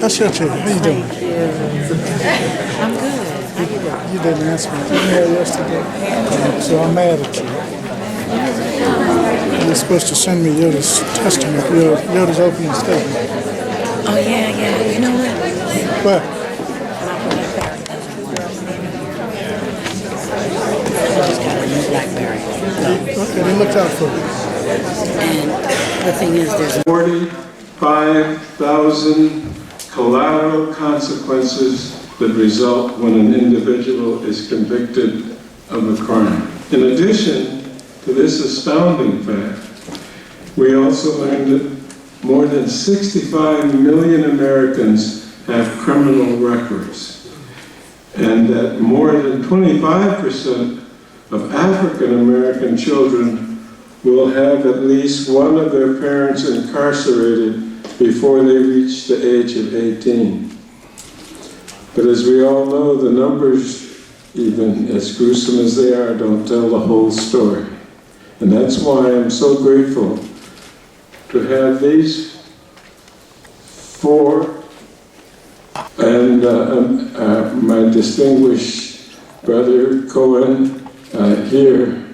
Hush your chair. How you doing? Thank you. I'm good. How you doing? You didn't answer my email yesterday, so I'm mad at you. You're supposed to send me Yoda's testament, Yoda's opening statement. Oh, yeah. You know what? What? I just got a new BlackBerry. Okay, then look out for it. And the thing is, there's 45,000 collateral consequences that result when an individual is convicted of a crime. In addition to this astounding fact, we also learned that more than 65 million Americans have criminal records, and that more than 25% of African American children will have at least one of their parents incarcerated before they reach the age of 18. But as we all know, the numbers, even as gruesome as they are, don't tell the whole story. And that's why I'm so grateful to have these four and my distinguished brother Cohen here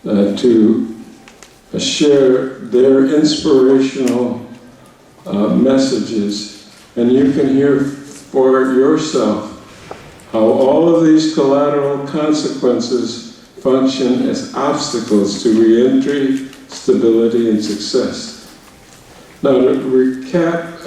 to share their inspirational messages. And you can hear for yourself how all of these collateral consequences function as obstacles to reentry, stability, and success. Now, to recap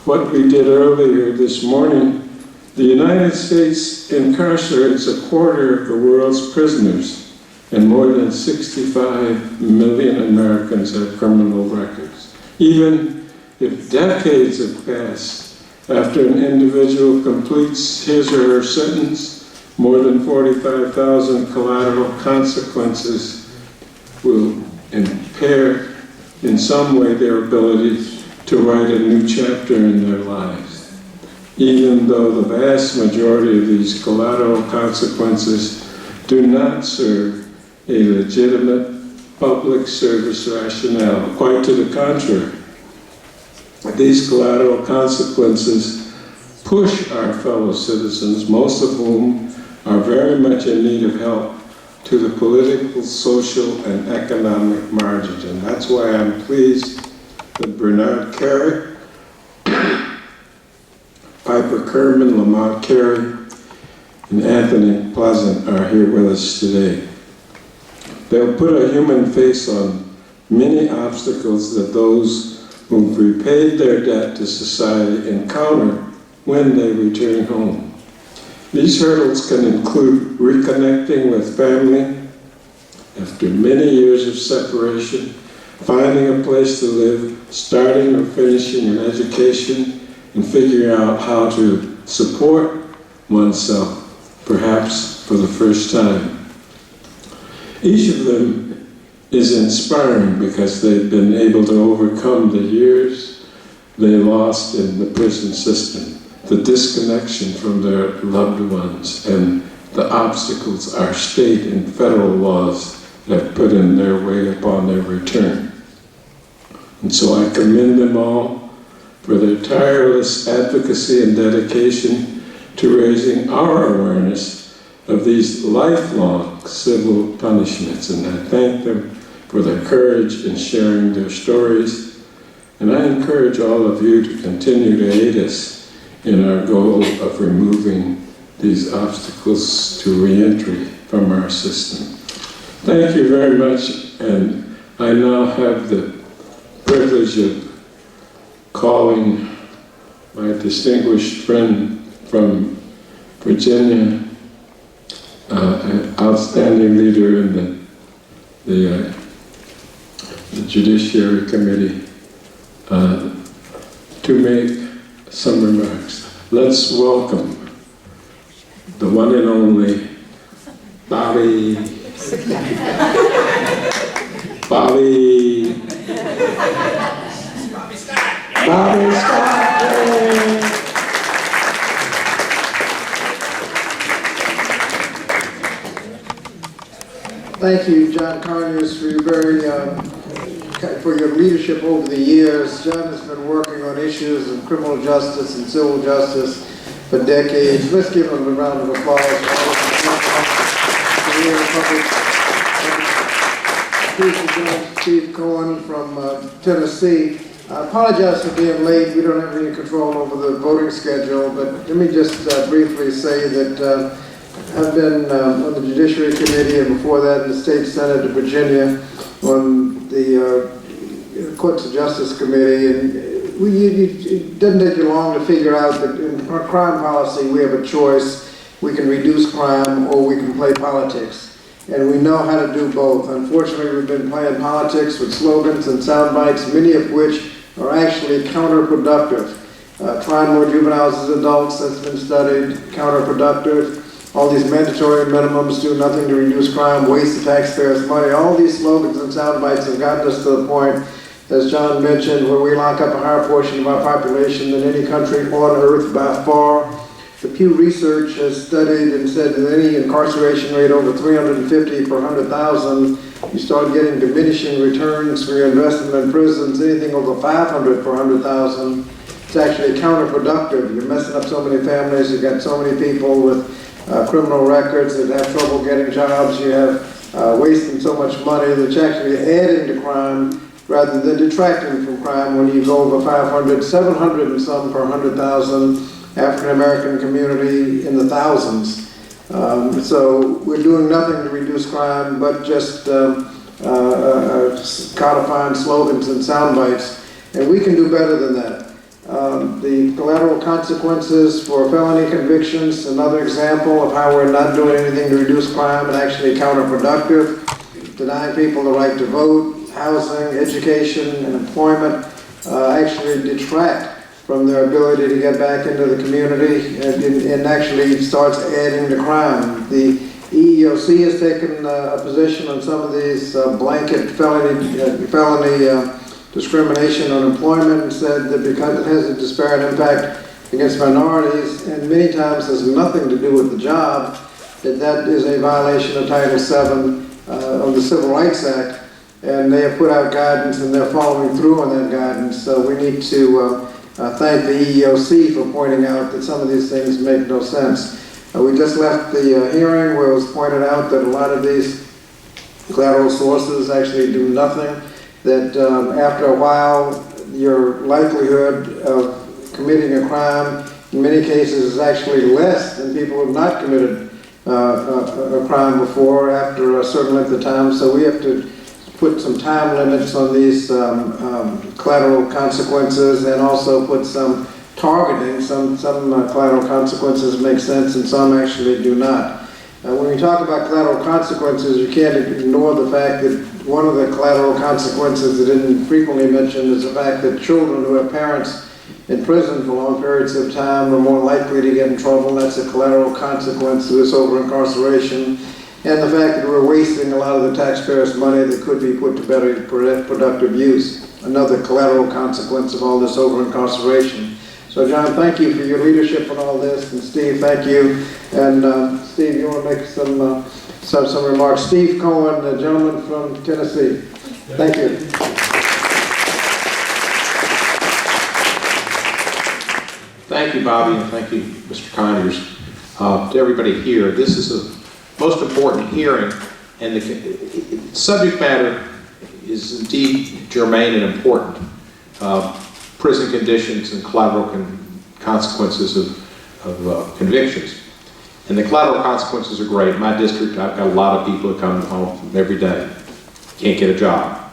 what we did earlier this morning, the United States incarcerates a quarter of the world's prisoners, and more than 65 million Americans have criminal records. Even if decades have passed after an individual completes his or her sentence, more than 45,000 collateral consequences will impair in some way their ability to write a new chapter in their lives. Even though the vast majority of these collateral consequences do not serve a legitimate public service rationale. Quite to the contrary, these collateral consequences push our fellow citizens, most of whom are very much in need of help, to the political, social, and economic margins. And that's why I'm pleased that Bernard Carey, Piper Kerman, Lamont Carey, and Anthony Pleasant are here with us today. They'll put a human face on many obstacles that those who've repaid their debt to society encounter when they return home. These hurdles can include reconnecting with family after many years of separation, finding a place to live, starting or finishing an education, and figuring out how to support oneself, perhaps for the first time. Each of them is inspiring because they've been able to overcome the years they lost in the prison system, the disconnection from their loved ones, and the obstacles our state and federal laws have put in their way upon their return. And so I commend them all for their tireless advocacy and dedication to raising our awareness of these lifelong civil punishments. And I thank them for their courage in sharing their stories. And I encourage all of you to continue to aid us in our goal of removing these obstacles to reentry from our system. Thank you very much, and I now have the privilege of calling my distinguished friend from Virginia, an outstanding leader in the Judiciary Committee, to make some remarks. Let's welcome the one and only Bobby Scott. Thank you, John Conyers, for your very for your leadership over the years. John has been working on issues of criminal justice and civil justice for decades. Let's give him a round of applause for all of his Steve Cohen from Tennessee. I apologize for being late. We don't have any control over the voting schedule, but let me just briefly say that I've been on the Judiciary Committee and before that in the State Senate of Virginia on the Courts of Justice Committee, and it doesn't take you long to figure out that in our crime policy we have a choice. We can reduce crime or we can play politics. And we know how to do both. Unfortunately, we've been playing politics with slogans and sound bites, many of which are actually counterproductive. Trying more juveniles as adults, that's been studied, counterproductive. All these mandatory minimums do nothing to reduce crime, waste the taxpayers' money. All these slogans and sound bites have gotten us to the point, as John mentioned, where we lock up a higher portion of our population than any country on earth by far. The Pew Research has studied and said that any incarceration rate over 350 per 100,000, you start getting diminishing returns for your investment in prisons. Anything over 500 per 100,000, it's actually counterproductive. You're messing up so many families. You've got so many people with criminal records that have trouble getting jobs. You have wasting so much money that's actually adding to crime rather than detracting from crime when you go over 500, 700 and some per 100,000. African-American community in the thousands. So we're doing nothing to reduce crime but just codifying slogans and sound bites. And we can do better than that. The collateral consequences for felony convictions, another example of how we're not doing anything to reduce crime and actually counterproductive. Denying people the right to vote, housing, education, and employment actually detract from their ability to get back into the community and actually starts adding to crime. The EEOC has taken a position on some of these blanket felony discrimination on employment and said that because it has a disparate impact against minorities and many times has nothing to do with the job, that is a violation of Title VII of the Civil Rights Act. And they have put out guidance and they're following through on that guidance. So we need to thank the EEOC for pointing out that some of these things make no sense. We just left the hearing where it was pointed out that a lot of these collateral sources actually do nothing, that after a while your likelihood of committing a crime in many cases is actually less than people who have not committed a crime before after a certain length of time. So we have to put some time limits on these collateral consequences and also put some targeting. Some collateral consequences make sense and some actually do not. When we talk about collateral consequences, you can't ignore the fact that one of the collateral consequences that isn't frequently mentioned is the fact that children who have parents in prison for long periods of time are more likely to get in trouble. That's a collateral consequence to this over-incarceration. And the fact that we're wasting a lot of the taxpayers' money that could be put to better productive use. Another collateral consequence of all this over-incarceration. So John, thank you for your leadership on all this, and Steve, thank you. And Steve, you want to make some remarks? Steve Cohen, the gentleman from Tennessee. Thank you. Thank you, Bobby, and thank you, Mr. Conyers. To everybody here, this is a most important hearing, and the subject matter is indeed germane and important. Prison conditions and collateral consequences of convictions. And the collateral consequences are great. In my district, I've got a lot of people that come home every day, can't get a job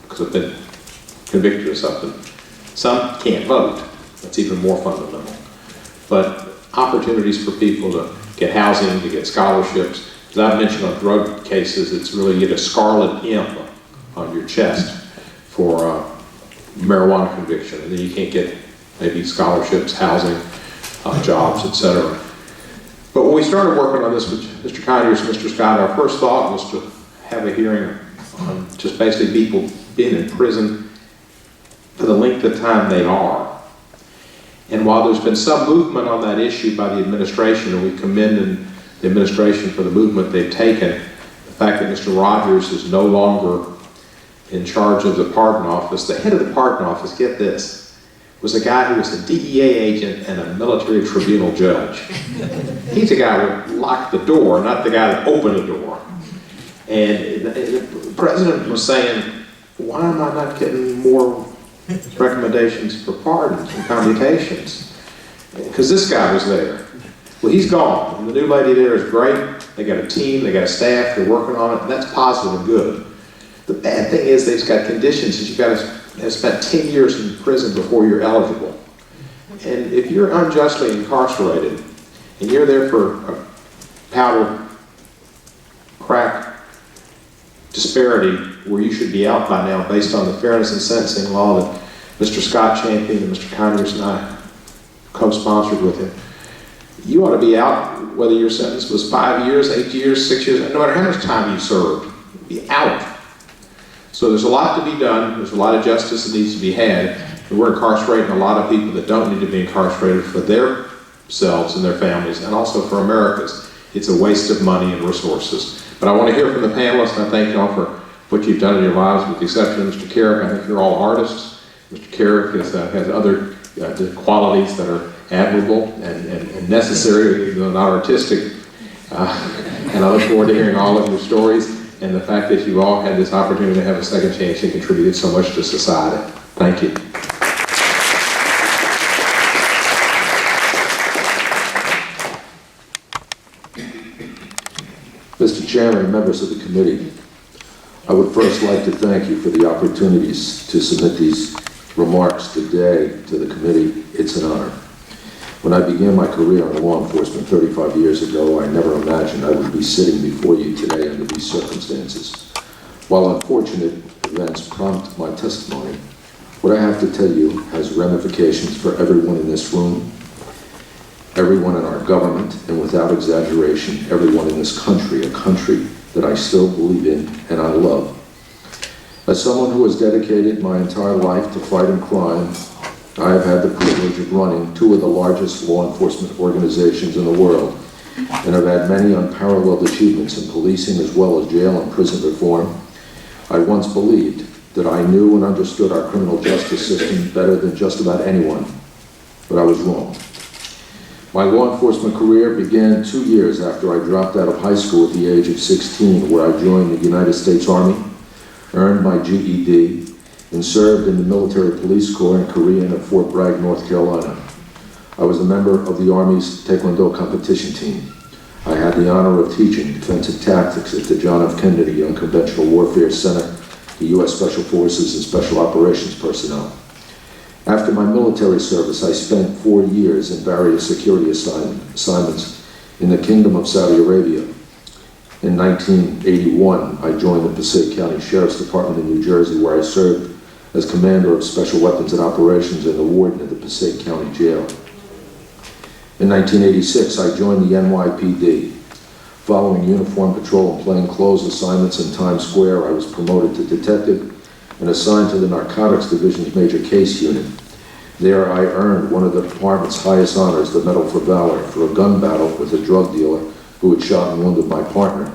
because they've been convicted of something. Some can't vote. That's even more fundamental. But opportunities for people to get housing, to get scholarships. As I've mentioned on drug cases, it's really you get a scarlet M on your chest for marijuana conviction, and then you can't get maybe scholarships, housing, jobs, etc. But when we started working on this with Mr. Conyers and Mr. Scott, our first thought was to have a hearing on just basically people being in prison for the length of time they are. And while there's been some movement on that issue by the administration, and we commend the administration for the movement they've taken, the fact that Mr. Rogers is no longer in charge of the pardon office, the head of the pardon office, get this, was a guy who was a DEA agent and a military tribunal judge. He's the guy who locked the door, not the guy that opened the door. And the president was saying, why am I not getting more recommendations for pardons and commutations? Because this guy was there. Well, he's gone, and the new lady there is great. They got a team, they got a staff, they're working on it, and that's positive and good. The bad thing is they've got conditions that you've got to have spent 10 years in prison before you're eligible. And if you're unjustly incarcerated, and you're there for a powder crack disparity where you should be out by now based on the fairness and sentencing law that Mr. Scott championed and Mr. Conyers and I co-sponsored with him, you ought to be out whether your sentence was 5 years, 8 years, 6 years, no matter how much time you served, be out. So there's a lot to be done, there's a lot of justice that needs to be had, and we're incarcerating a lot of people that don't need to be incarcerated for themselves and their families, and also for Americans. It's a waste of money and resources. But I want to hear from the panelists, and I thank you all for what you've done in your lives, with the exception of Mr. Carrick. I think you're all artists. Mr. Carrick has other qualities that are admirable and necessary, even though not artistic. And I look forward to hearing all of your stories and the fact that you all had this opportunity to have a second chance and contributed so much to society. Thank you. Mr. Chairman and members of the committee, I would first like to thank you for the opportunities to submit these remarks today to the committee. It's an honor. When I began my career in law enforcement 35 years ago, I never imagined I would be sitting before you today under these circumstances. While unfortunate events prompt my testimony, what I have to tell you has ramifications for everyone in this room, everyone in our government, and without exaggeration, everyone in this country, a country that I still believe in and I love. As someone who has dedicated my entire life to fighting crime, I have had the privilege of running two of the largest law enforcement organizations in the world, and have had many unparalleled achievements in policing as well as jail and prison reform. I once believed that I knew and understood our criminal justice system better than just about anyone, but I was wrong. My law enforcement career began 2 years after I dropped out of high school at the age of 16, where I joined the United States Army, earned my GED, and served in the military police corps in Korea at Fort Bragg, North Carolina. I was a member of the Army's Taekwondo competition team. I had the honor of teaching defensive tactics at the John F. Kennedy Unconventional Warfare Center, the U.S. Special Forces and Special Operations personnel. After my military service, I spent 4 years in various security assignments in the Kingdom of Saudi Arabia. In 1981, I joined the Passaic County Sheriff's Department in New Jersey, where I served as Commander of Special Weapons and Operations and the Warden of the Passaic County Jail. In 1986, I joined the NYPD. Following uniform patrol and plainclothes assignments in Times Square, I was promoted to detective and assigned to the Narcotics Division's Major Case Unit. There, I earned one of the department's highest honors, the Medal for Valor, for a gun battle with a drug dealer who had shot and wounded my partner.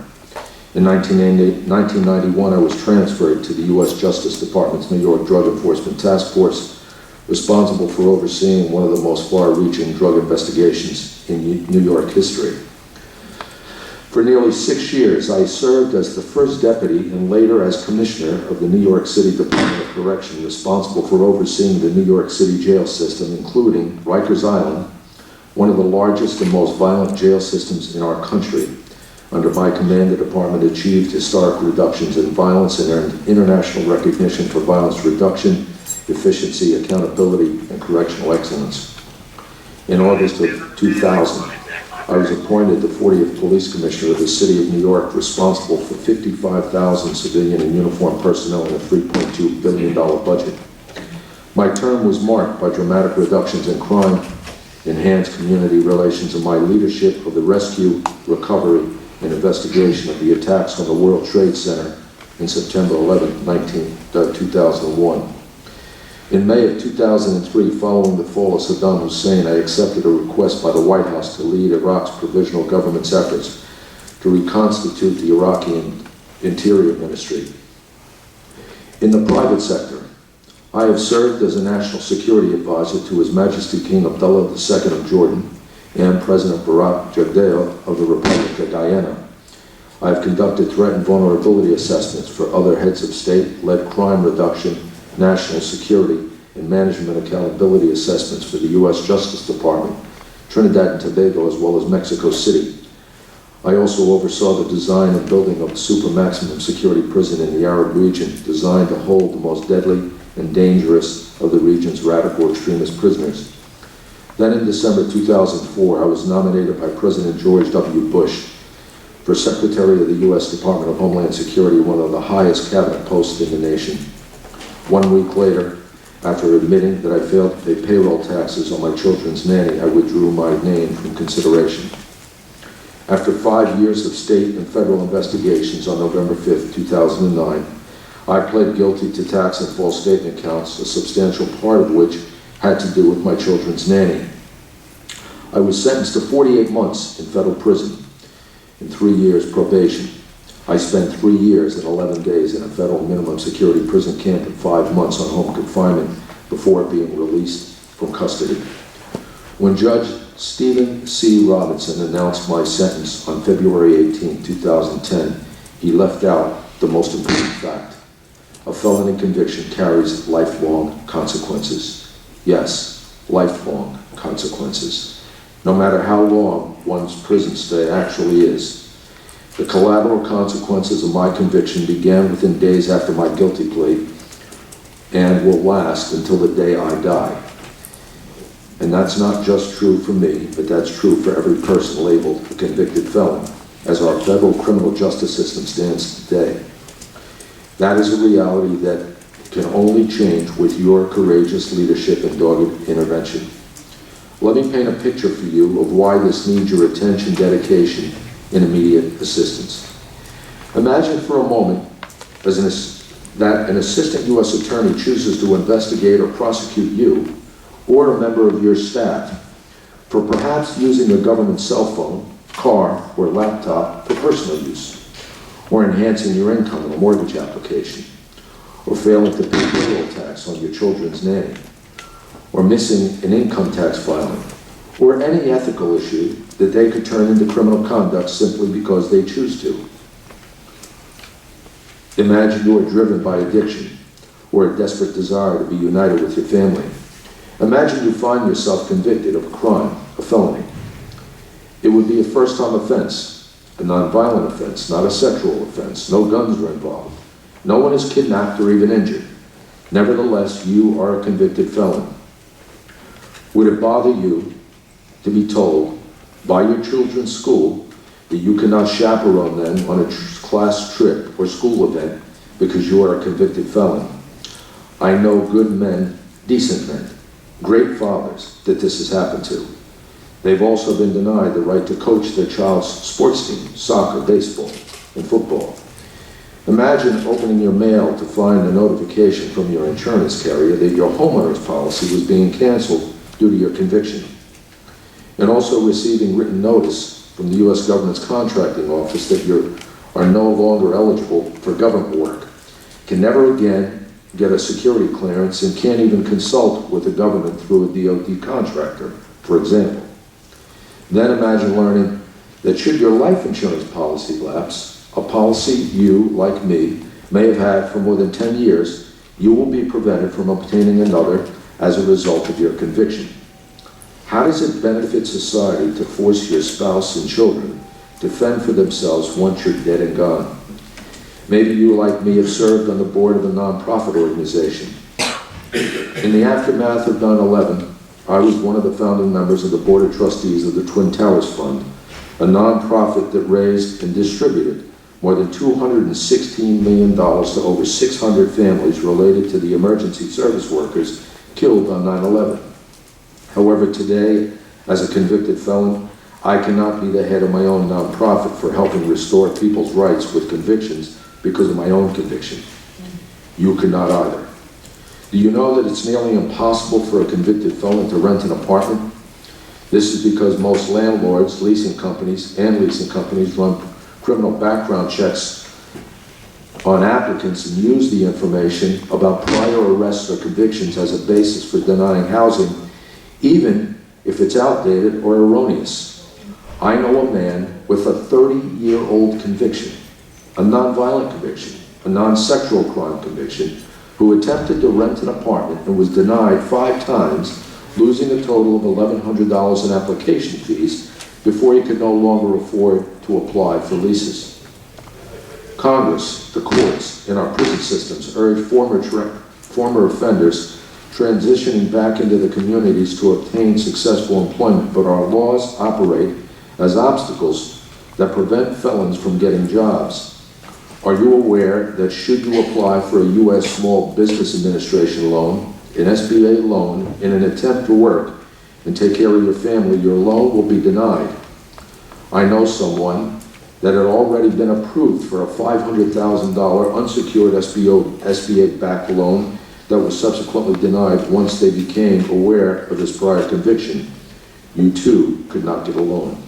In 1991, I was transferred to the U.S. Justice Department's New York Drug Enforcement Task Force, responsible for overseeing one of the most far-reaching drug investigations in New York history. For nearly 6 years, I served as the first deputy and later as commissioner of the New York City Department of Correction, responsible for overseeing the New York City jail system, including Rikers Island, one of the largest and most violent jail systems in our country. Under my command, the department achieved historic reductions in violence and earned international recognition for violence reduction, efficiency, accountability, and correctional excellence. In August of 2000, I was appointed the 40th Police Commissioner of the City of New York, responsible for 55,000 civilian and uniformed personnel and a $3.2 billion budget. My term was marked by dramatic reductions in crime, enhanced community relations, and my leadership of the rescue, recovery, and investigation of the attacks on the World Trade Center in September 11, 2001. In May of 2003, following the fall of Saddam Hussein, I accepted a request by the White House to lead Iraq's provisional government's efforts to reconstitute the Iraqi Interior Ministry. In the private sector, I have served as a national security advisor to His Majesty King Abdullah II of Jordan and President Barak Jagdeo of the Republic of Guyana. I have conducted threat and vulnerability assessments for other heads of state-led crime reduction, national security, and management accountability assessments for the U.S. Justice Department, Trinidad and Tobago, as well as Mexico City. I also oversaw the design and building of the super maximum security prison in the Arab region, designed to hold the most deadly and dangerous of the region's radical extremist prisoners. Then in December 2004, I was nominated by President George W. Bush for Secretary of the U.S. Department of Homeland Security, one of the highest cabinet posts in the nation. 1 week later, after admitting that I failed to pay payroll taxes on my children's nanny, I withdrew my name from consideration. After 5 years of state and federal investigations on November 5, 2009, I pled guilty to tax and false statement counts, a substantial part of which had to do with my children's nanny. I was sentenced to 48 months in federal prison and 3 years probation. I spent 3 years and 11 days in a federal minimum security prison camp and 5 months on home confinement before being released from custody. When Judge Stephen C. Robinson announced my sentence on February 18, 2010, he left out the most important fact. A felony conviction carries lifelong consequences. Yes, lifelong consequences. No matter how long one's prison stay actually is. The collateral consequences of my conviction began within days after my guilty plea and will last until the day I die. And that's not just true for me, but that's true for every person labeled a convicted felon, as our federal criminal justice system stands today. That is a reality that can only change with your courageous leadership and dogged intervention. Let me paint a picture for you of why this needs your attention, dedication, and immediate assistance. Imagine for a moment that an assistant U.S. attorney chooses to investigate or prosecute you or a member of your staff for perhaps using a government cell phone, car, or laptop for personal use, or enhancing your income in a mortgage application, or failing to pay payroll tax on your children's nanny, or missing an income tax filing, or any ethical issue that they could turn into criminal conduct simply because they choose to. Imagine you are driven by addiction or a desperate desire to be united with your family. Imagine you find yourself convicted of a crime, a felony. It would be a first-time offense, a nonviolent offense, not a sexual offense. No guns are involved. No one is kidnapped or even injured. Nevertheless, you are a convicted felon. Would it bother you to be told by your children's school that you cannot chaperone them on a class trip or school event because you are a convicted felon? I know good men, decent men, great fathers that this has happened to. They've also been denied the right to coach their child's sports team, soccer, baseball, and football. Imagine opening your mail to find a notification from your insurance carrier that your homeowner's policy was being canceled due to your conviction, and also receiving written notice from the U.S. government's contracting office that you are no longer eligible for government work, can never again get a security clearance, and can't even consult with the government through a DoD contractor, for example. Then imagine learning that should your life insurance policy lapse, a policy you, like me, may have had for more than 10 years, you will be prevented from obtaining another as a result of your conviction. How does it benefit society to force your spouse and children to fend for themselves once you're dead and gone? Maybe you, like me, have served on the board of a nonprofit organization. In the aftermath of 9/11, I was one of the founding members of the board of trustees of the Twin Towers Fund, a nonprofit that raised and distributed more than $216 million to over 600 families related to the emergency service workers killed on 9/11. However, today, as a convicted felon, I cannot be the head of my own nonprofit for helping restore people's rights with convictions because of my own conviction. You cannot either. Do you know that it's nearly impossible for a convicted felon to rent an apartment? This is because most landlords, leasing companies run criminal background checks on applicants and use the information about prior arrests or convictions as a basis for denying housing, even if it's outdated or erroneous. I know a man with a 30-year-old conviction, a nonviolent conviction, a non-sexual crime conviction, who attempted to rent an apartment and was denied 5 times, losing a total of $1,100 in application fees before he could no longer afford to apply for leases. Congress, the courts, and our prison systems urge former offenders transitioning back into the communities to obtain successful employment, but our laws operate as obstacles that prevent felons from getting jobs. Are you aware that should you apply for a U.S. Small Business Administration loan, an SBA loan, in an attempt to work and take care of your family, your loan will be denied? I know someone that had already been approved for a $500,000 unsecured SBA-backed loan that was subsequently denied once they became aware of his prior conviction. You too could not get a loan.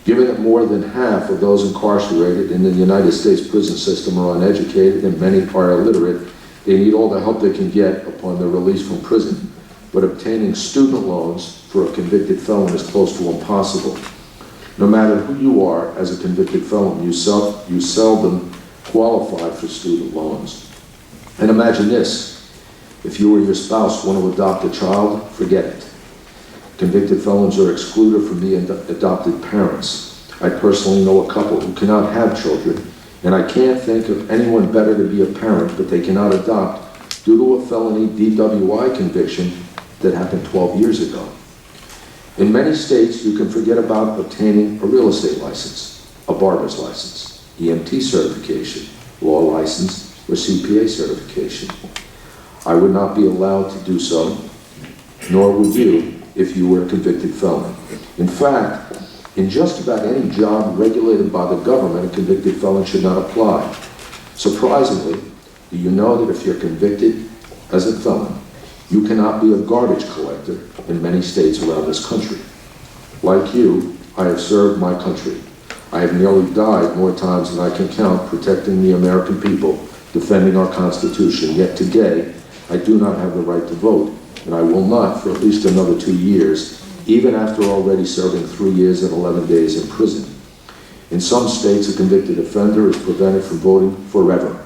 Given that more than half of those incarcerated in the United States prison system are uneducated and many are illiterate, they need all the help they can get upon their release from prison. But obtaining student loans for a convicted felon is close to impossible. No matter who you are as a convicted felon, you seldom qualify for student loans. And imagine this, if you or your spouse want to adopt a child, forget it. Convicted felons are excluded from the adopted parents. I personally know a couple who cannot have children, and I can't think of anyone better to be a parent, but they cannot adopt due to a felony DWI conviction that happened 12 years ago. In many states, you can forget about obtaining a real estate license, a barber's license, EMT certification, law license, or CPA certification. I would not be allowed to do so, nor would you if you were a convicted felon. In fact, in just about any job regulated by the government, a convicted felon should not apply. Surprisingly, do you know that if you're convicted as a felon, you cannot be a garbage collector in many states around this country? Like you, I have served my country. I have nearly died more times than I can count protecting the American people, defending our Constitution. Yet today, I do not have the right to vote, and I will not for at least another 2 years, even after already serving 3 years and 11 days in prison. In some states, a convicted offender is prevented from voting forever.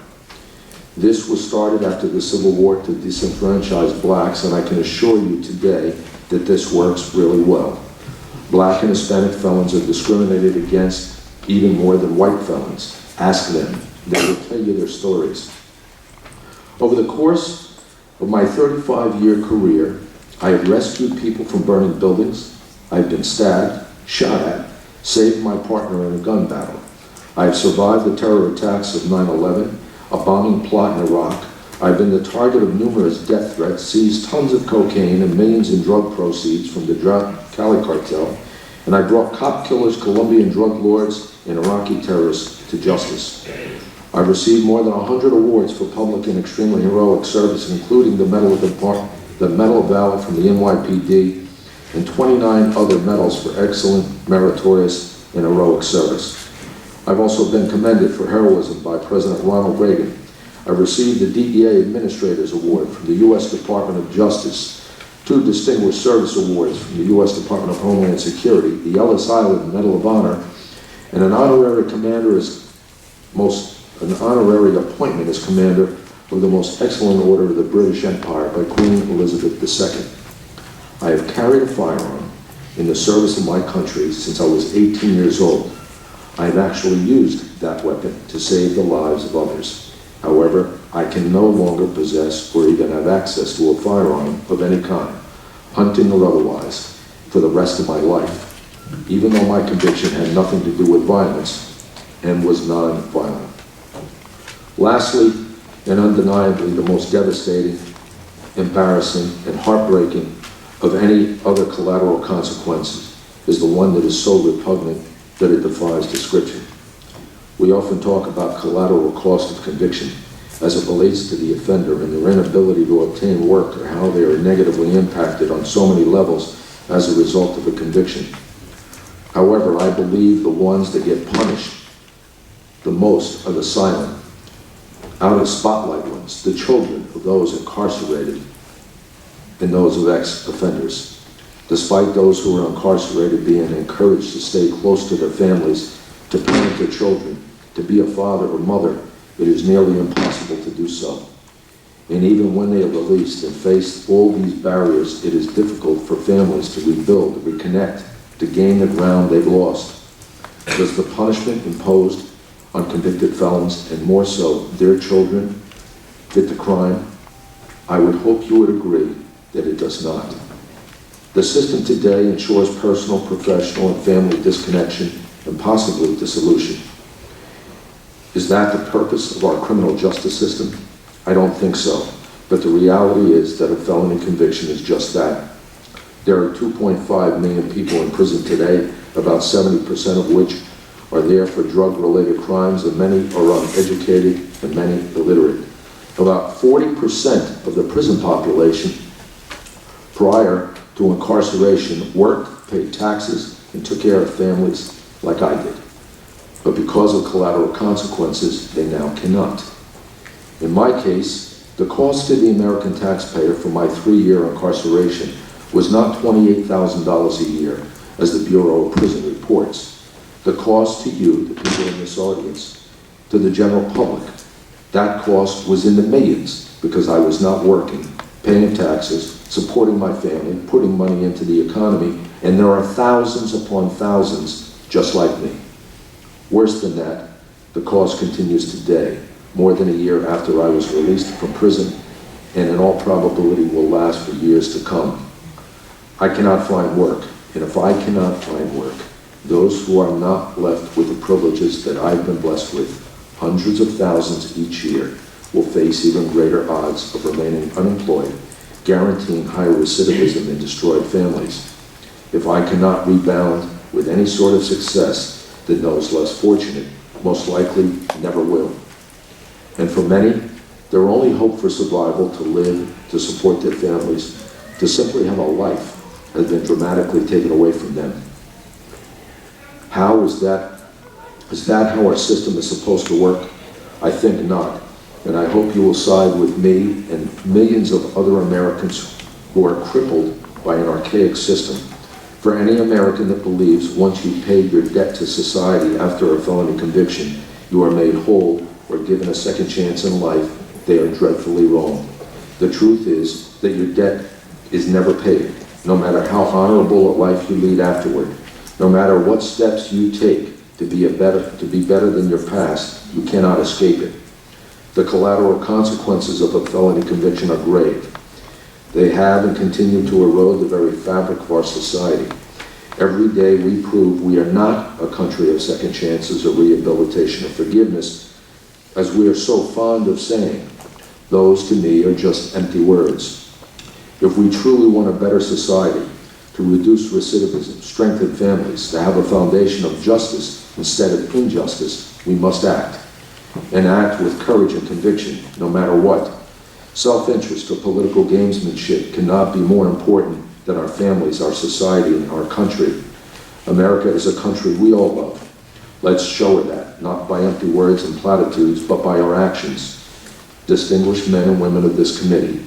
This was started after the Civil War to disenfranchise blacks, and I can assure you today that this works really well. Black and Hispanic felons are discriminated against even more than white felons. Ask them. They will tell you their stories. Over the course of my 35-year career, I have rescued people from burning buildings. I've been stabbed, shot at, saved my partner in a gun battle. I have survived the terror attacks of 9/11, a bombing plot in Iraq. I've been the target of numerous death threats, seized tons of cocaine and millions in drug proceeds from the Cali cartel, and I brought cop killers, Colombian drug lords, and Iraqi terrorists to justice. I've received more than 100 awards for public and extremely heroic service, including the Medal of Valor from the NYPD, and 29 other medals for excellent, meritorious, and heroic service. I've also been commended for heroism by President Ronald Reagan. I've received the DEA Administrator's Award from the U.S. Department of Justice, 2 Distinguished Service Awards from the U.S. Department of Homeland Security, the Ellis Island Medal of Honor, and an honorary appointment as Commander of the Most Excellent Order of the British Empire by Queen Elizabeth II. I have carried a firearm in the service of my country since I was 18 years old. I have actually used that weapon to save the lives of others. However, I can no longer possess or even have access to a firearm of any kind, hunting or otherwise, for the rest of my life, even though my conviction had nothing to do with violence and was non-violent. Lastly, and undeniably the most devastating, embarrassing, and heartbreaking of any other collateral consequences is the one that is so repugnant that it defies description. We often talk about collateral cost of conviction as it relates to the offender and their inability to obtain work, or how they are negatively impacted on so many levels as a result of a conviction. However, I believe the ones that get punished the most are the silent, out of spotlight ones, the children of those incarcerated and those of ex-offenders. Despite those who are incarcerated being encouraged to stay close to their families, to parent their children, to be a father or mother, it is nearly impossible to do so. And even when they are released and face all these barriers, it is difficult for families to rebuild, to reconnect, to gain the ground they've lost. Does the punishment imposed on convicted felons, and more so their children, fit the crime? I would hope you would agree that it does not. The system today ensures personal, professional, and family disconnection and possibly dissolution. Is that the purpose of our criminal justice system? I don't think so. But the reality is that a felony conviction is just that. There are 2.5 million people in prison today, about 70% of which are there for drug-related crimes, and many are uneducated and many illiterate. About 40% of the prison population prior to incarceration worked, paid taxes, and took care of families like I did. But because of collateral consequences, they now cannot. In my case, the cost to the American taxpayer for my 3-year incarceration was not $28,000 a year, as the Bureau of Prison reports. The cost to you, the people in this audience, to the general public, that cost was in the millions, because I was not working, paying taxes, supporting my family, putting money into the economy, and there are thousands upon thousands just like me. Worse than that, the cost continues today, more than a year after I was released from prison, and in all probability will last for years to come. I cannot find work, and if I cannot find work, those who are not left with the privileges that I've been blessed with, hundreds of thousands each year, will face even greater odds of remaining unemployed, guaranteeing higher recidivism and destroyed families. If I cannot rebound with any sort of success, then those less fortunate most likely never will. And for many, their only hope for survival, to live, to support their families, to simply have a life, has been dramatically taken away from them. How is that? Is that how our system is supposed to work? I think not. And I hope you will side with me and millions of other Americans who are crippled by an archaic system. For any American that believes once you've paid your debt to society after a felony conviction, you are made whole or given a second chance in life, they are dreadfully wrong. The truth is that your debt is never paid, no matter how honorable a life you lead afterward. No matter what steps you take to be better than your past, you cannot escape it. The collateral consequences of a felony conviction are grave. They have and continue to erode the very fabric of our society. Every day we prove we are not a country of second chances or rehabilitation or forgiveness, as we are so fond of saying. Those, to me, are just empty words. If we truly want a better society, to reduce recidivism, strengthen families, to have a foundation of justice instead of injustice, we must act. And act with courage and conviction, no matter what. Self-interest or political gamesmanship cannot be more important than our families, our society, and our country. America is a country we all love. Let's show her that, not by empty words and platitudes, but by our actions. Distinguished men and women of this committee,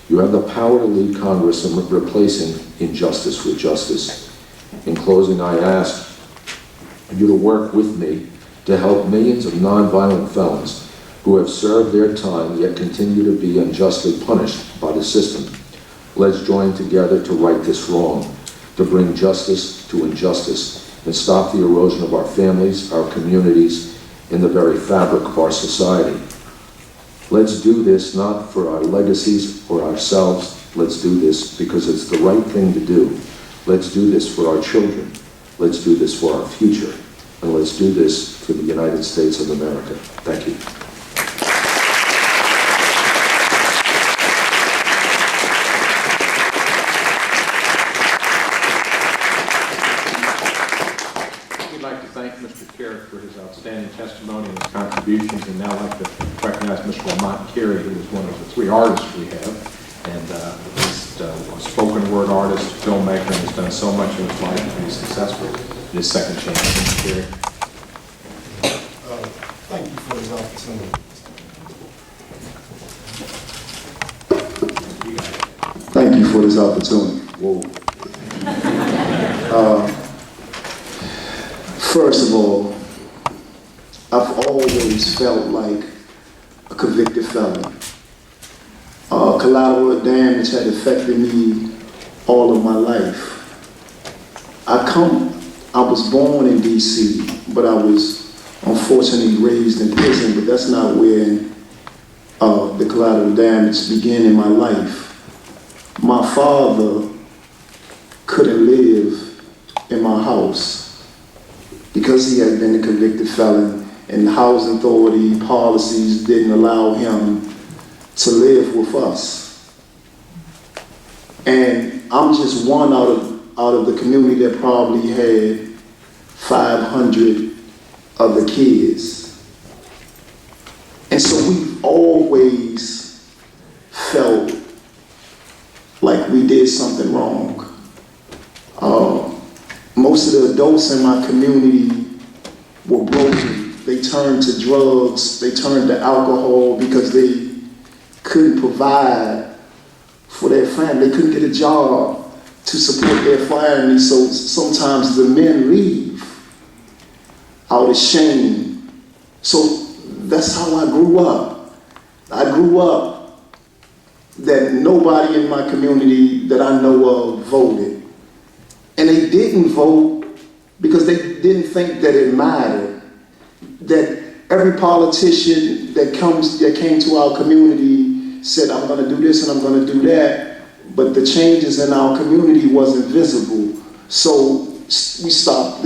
you have the power to lead Congress in replacing injustice with justice. In closing, I ask you to work with me to help millions of nonviolent felons who have served their time yet continue to be unjustly punished by the system. Let's join together to right this wrong, to bring justice to injustice, and stop the erosion of our families, our communities, and the very fabric of our society. Let's do this not for our legacies or ourselves. Let's do this because it's the right thing to do. Let's do this for our children. Let's do this for our future. And let's do this for the United States of America. Thank you. We'd like to thank Mr. Carey for his outstanding testimony and his contributions, and now I'd like to recognize Mr. Lamont Carey, who is one of the 3 artists we have, and he's a spoken word artist, filmmaker, and has done so much in his life to be successful in his second chance. Mr. Carey. Thank you for this opportunity. for this opportunity. Whoa. First of all, I've always felt like a convicted felon. Collateral damage had affected me all of my life. I was born in DC, but I was unfortunately raised in prison, but that's not where the collateral damage began in my life. My father couldn't live in my house because he had been a convicted felon, and the housing authority policies didn't allow him to live with us. And I'm just one out of the community that probably had 500 other kids. And so we always felt like we did something wrong. Most of the adults in my community were broken. They turned to drugs, they turned to alcohol because they couldn't provide for their family. They couldn't get a job to support their family, so sometimes the men leave out of shame. So that's how I grew up. I grew up that nobody in my community that I know of voted. And they didn't vote because they didn't think that it mattered. That every politician that came to our community said, I'm going to do this and I'm going to do that, but the changes in our community wasn't visible. So they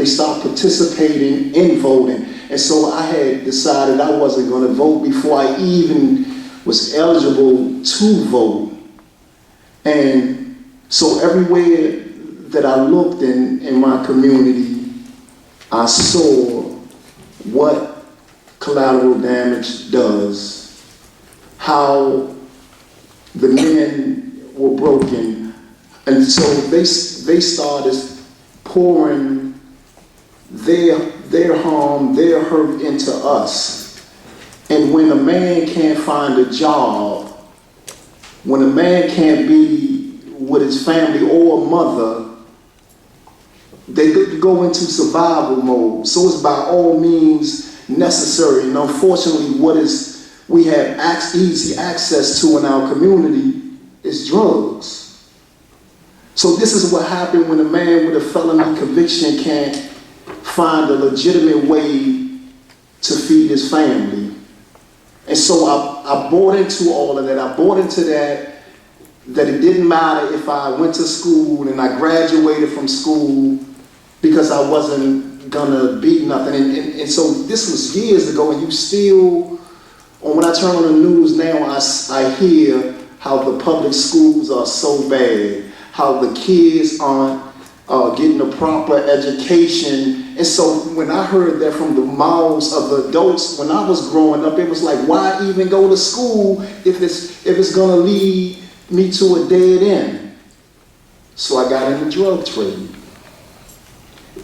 stopped participating in voting. And so I had decided I wasn't going to vote before I even was eligible to vote. And so everywhere that I looked in my community, I saw what collateral damage does, how the men were broken. And so they started pouring their harm, their hurt into us. And when a man can't find a job, when a man can't be with his family or a mother, they go into survival mode. So it's by all means necessary. And unfortunately, we have easy access to in our community is drugs. So this is what happened when a man with a felony conviction can't find a legitimate way to feed his family. And so I bought into all of that. I bought into that it didn't matter if I went to school and I graduated from school because I wasn't gonna beat nothing. And so this was years ago, and you still, when I turn on the news now, I hear how the public schools are so bad, how the kids aren't getting a proper education. And so when I heard that from the mouths of the adults, when I was growing up, it was like, why even go to school if it's gonna lead me to a dead end? So I got in the drug trade.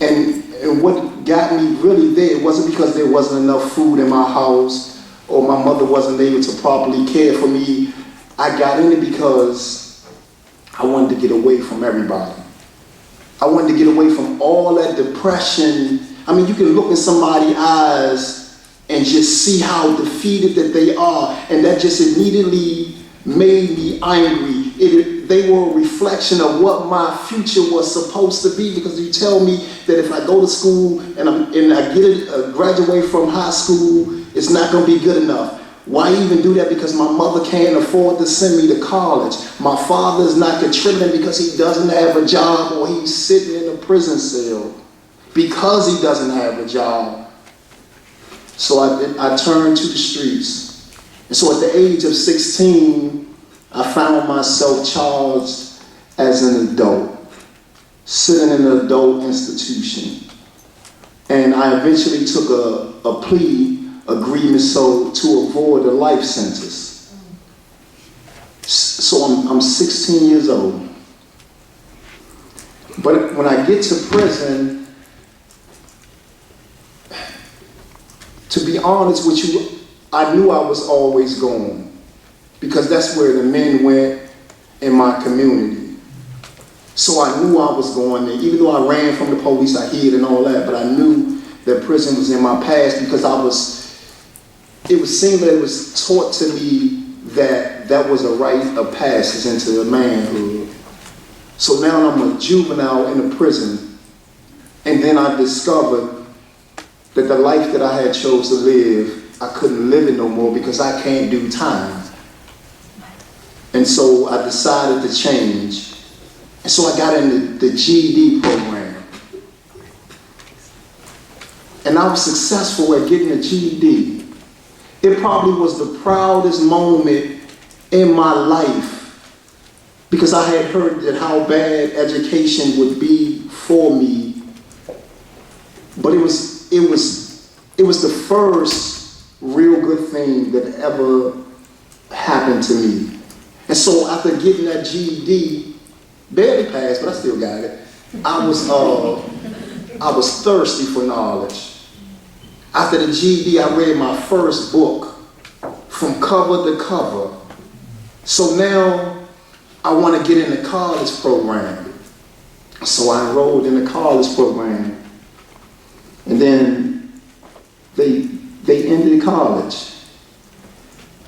And what got me really there, it wasn't because there wasn't enough food in my house or my mother wasn't able to properly care for me. I got in it because I wanted to get away from everybody. I wanted to get away from all that depression. I mean, you can look in somebody's eyes and just see how defeated that they are, and that just immediately made me angry. They were a reflection of what my future was supposed to be, because you tell me that if I go to school and I graduate from high school, it's not going to be good enough. Why even do that? Because my mother can't afford to send me to college. My father is not contributing because he doesn't have a job, or he's sitting in a prison cell because he doesn't have a job. So I turned to the streets. And so at the age of 16, I found myself charged as an adult, sitting in an adult institution. And I eventually took a plea agreement to avoid a life sentence. So I'm 16 years old. But when I get to prison, to be honest with you, I knew I was always going, because that's where the men went in my community. So I knew I was going there. Even though I ran from the police, I hid and all that, but I knew that prison was in my past because it seemed that it was taught to me that that was a rite of passage into manhood. So now I'm a juvenile in a prison, and then I discovered that the life that I had chose to live, I couldn't live it no more because I can't do time. And so I decided to change. And so I got into the GED program. And I was successful at getting a GED. It probably was the proudest moment in my life because I had heard that how bad education would be for me. But it was the first real good thing that ever happened to me. And so after getting that GED, barely passed, but I still got it. I was thirsty for knowledge. After the GED, I read my first book from cover to cover. So now I want to get in the college program. So I enrolled in the college program. And then they ended college.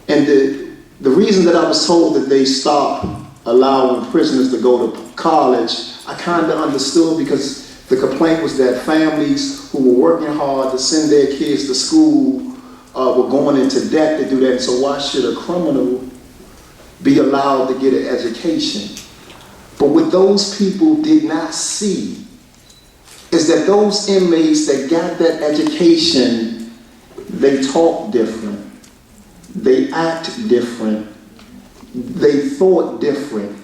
And the reason that I was told that they stopped allowing prisoners to go to college, I kind of understood because the complaint was that families who were working hard to send their kids to school were going into debt to do that. And so why should a criminal be allowed to get an education? But what those people did not see is that those inmates that got that education, they talk different, they act different, they thought different.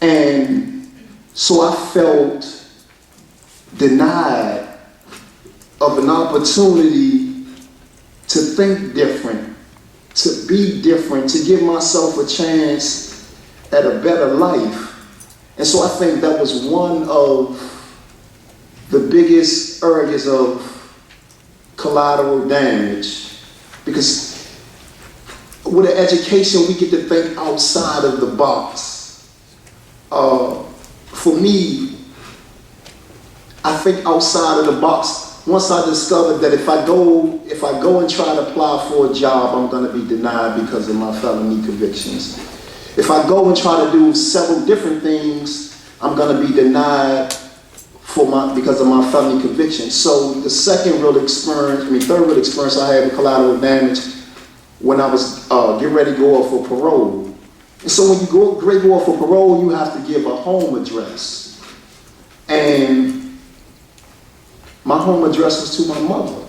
And so I felt denied of an opportunity to think different, to be different, to give myself a chance at a better life. And so I think that was one of the biggest areas of collateral damage, because with an education, we get to think outside of the box. For me, I think outside of the box. Once I discovered that if I go and try to apply for a job, I'm going to be denied because of my felony convictions. If I go and try to do several different things, I'm going to be denied because of my felony convictions. So the third real experience I had with collateral damage, when I was getting ready to go off for parole. And so when you go off for parole, you have to give a home address. And my home address was to my mother,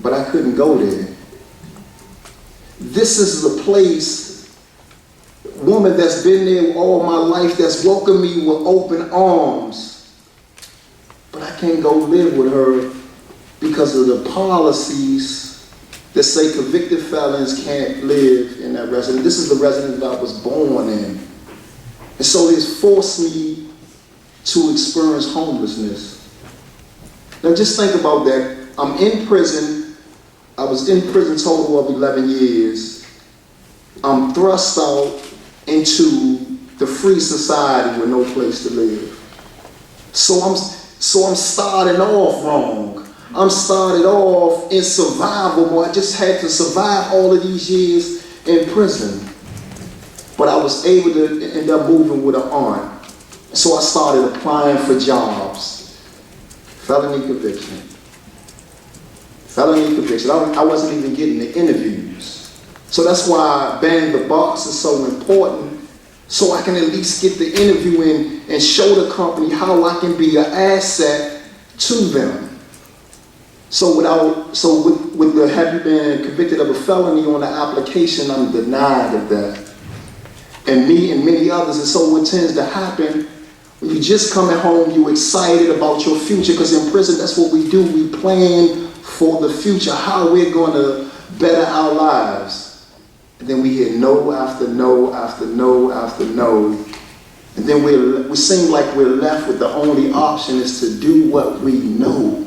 but I couldn't go there. This is the place, woman that's been there all my life, that's welcomed me with open arms, but I can't go live with her because of the policies that say convicted felons can't live in that residence. This is the residence that I was born in. And so it's forced me to experience homelessness. Now just think about that. I'm in prison. I was in prison total of 11 years. I'm thrust out into the free society with no place to live. So I'm starting off wrong. I'm started off in survival mode. I just had to survive all of these years in prison. But I was able to end up moving with an aunt. So I started applying for jobs. Felony conviction. I wasn't even getting the interviews. So that's why banning the box is so important, so I can at least get the interview in and show the company how I can be an asset to them. So with the have you been convicted of a felony on the application, I'm denied of that. And me and many others, and so what tends to happen, when you just coming home, you excited about your future, because in prison, that's what we do. We plan for the future, how we're going to better our lives. And then we hear no after no after no after no. And then we seem like we're left with the only option is to do what we know.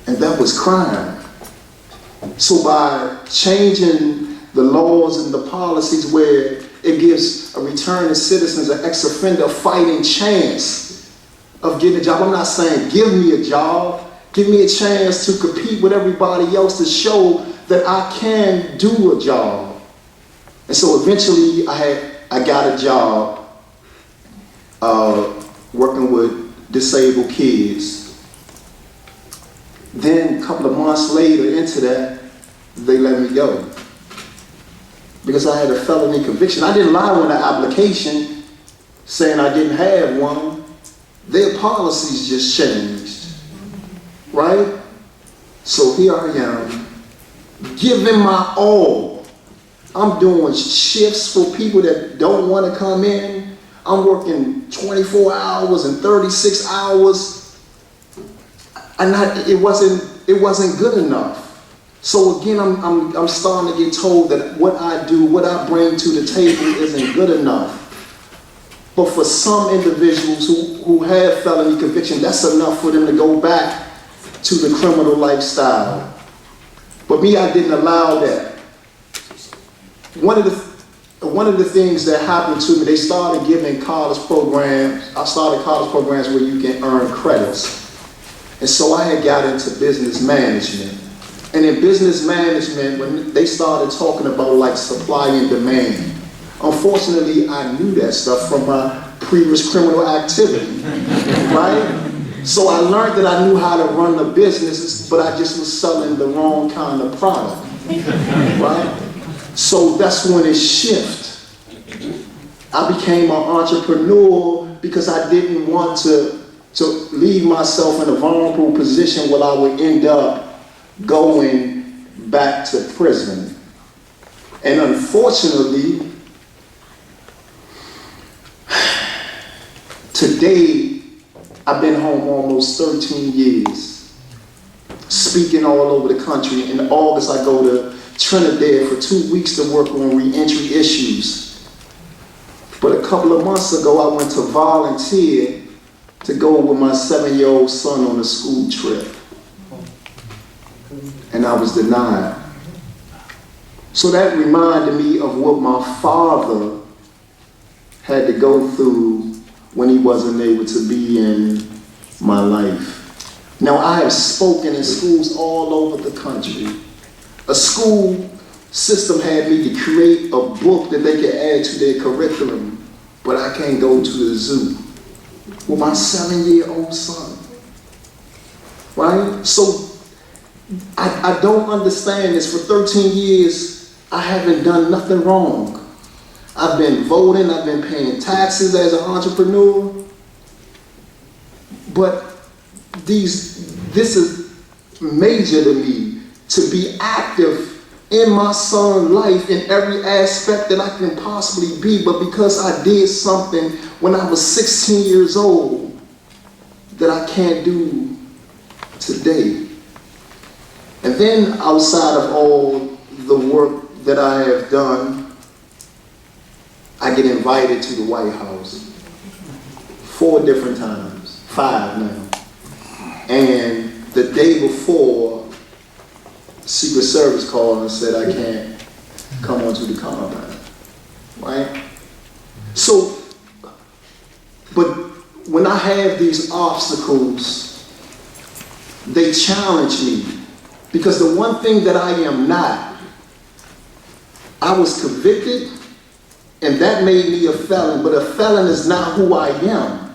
And that was crime. So by changing the laws and the policies where it gives a returning citizens, an ex-offender, a fighting chance of getting a job. I'm not saying give me a job. Give me a chance to compete with everybody else to show that I can do a job. And so eventually I got a job working with disabled kids. Then a couple of months later into that, they let me go. Because I had a felony conviction. I didn't lie on the application saying I didn't have one. Their policies just changed, right? So here I am, giving my all. I'm doing shifts for people that don't want to come in. I'm working 24 hours and 36 hours. And it wasn't good enough. So again, I'm starting to get told that what I do, what I bring to the table isn't good enough. But for some individuals who have felony conviction, that's enough for them to go back to the criminal lifestyle. But me, I didn't allow that. One of the things that happened to me, they started giving college programs. I started college programs where you can earn credits. And so I had got into business management. And in business management, when they started talking about like supply and demand, unfortunately, I knew that stuff from my previous criminal activity, right? So I learned that I knew how to run the business, but I just was selling the wrong kind of product, right? So that's when it shifted. I became an entrepreneur because I didn't want to leave myself in a vulnerable position where I would end up going back to prison. And unfortunately, today, I've been home almost 13 years, speaking all over the country. In August, I go to Trinidad for 2 weeks to work on reentry issues. But a couple of months ago, I went to volunteer to go with my 7-year-old son on a school trip. And I was denied. So that reminded me of what my father had to go through when he wasn't able to be in my life. Now, I have spoken in schools all over the country. A school system had me to create a book that they could add to their curriculum, but I can't go to the zoo with my 7-year-old son, right? So I don't understand this. For 13 years, I haven't done nothing wrong. I've been voting, I've been paying taxes as an entrepreneur, but this is major to me, to be active in my son's life in every aspect that I can possibly be, but because I did something when I was 16 years old that I can't do today. And then outside of all the work that I have done, I get invited to the White House 4 different times, 5 now. And the day before, Secret Service called and said I can't come onto the compound, right? So, but when I have these obstacles, they challenge me. Because the one thing that I am not, I was convicted, and that made me a felon, but a felon is not who I am.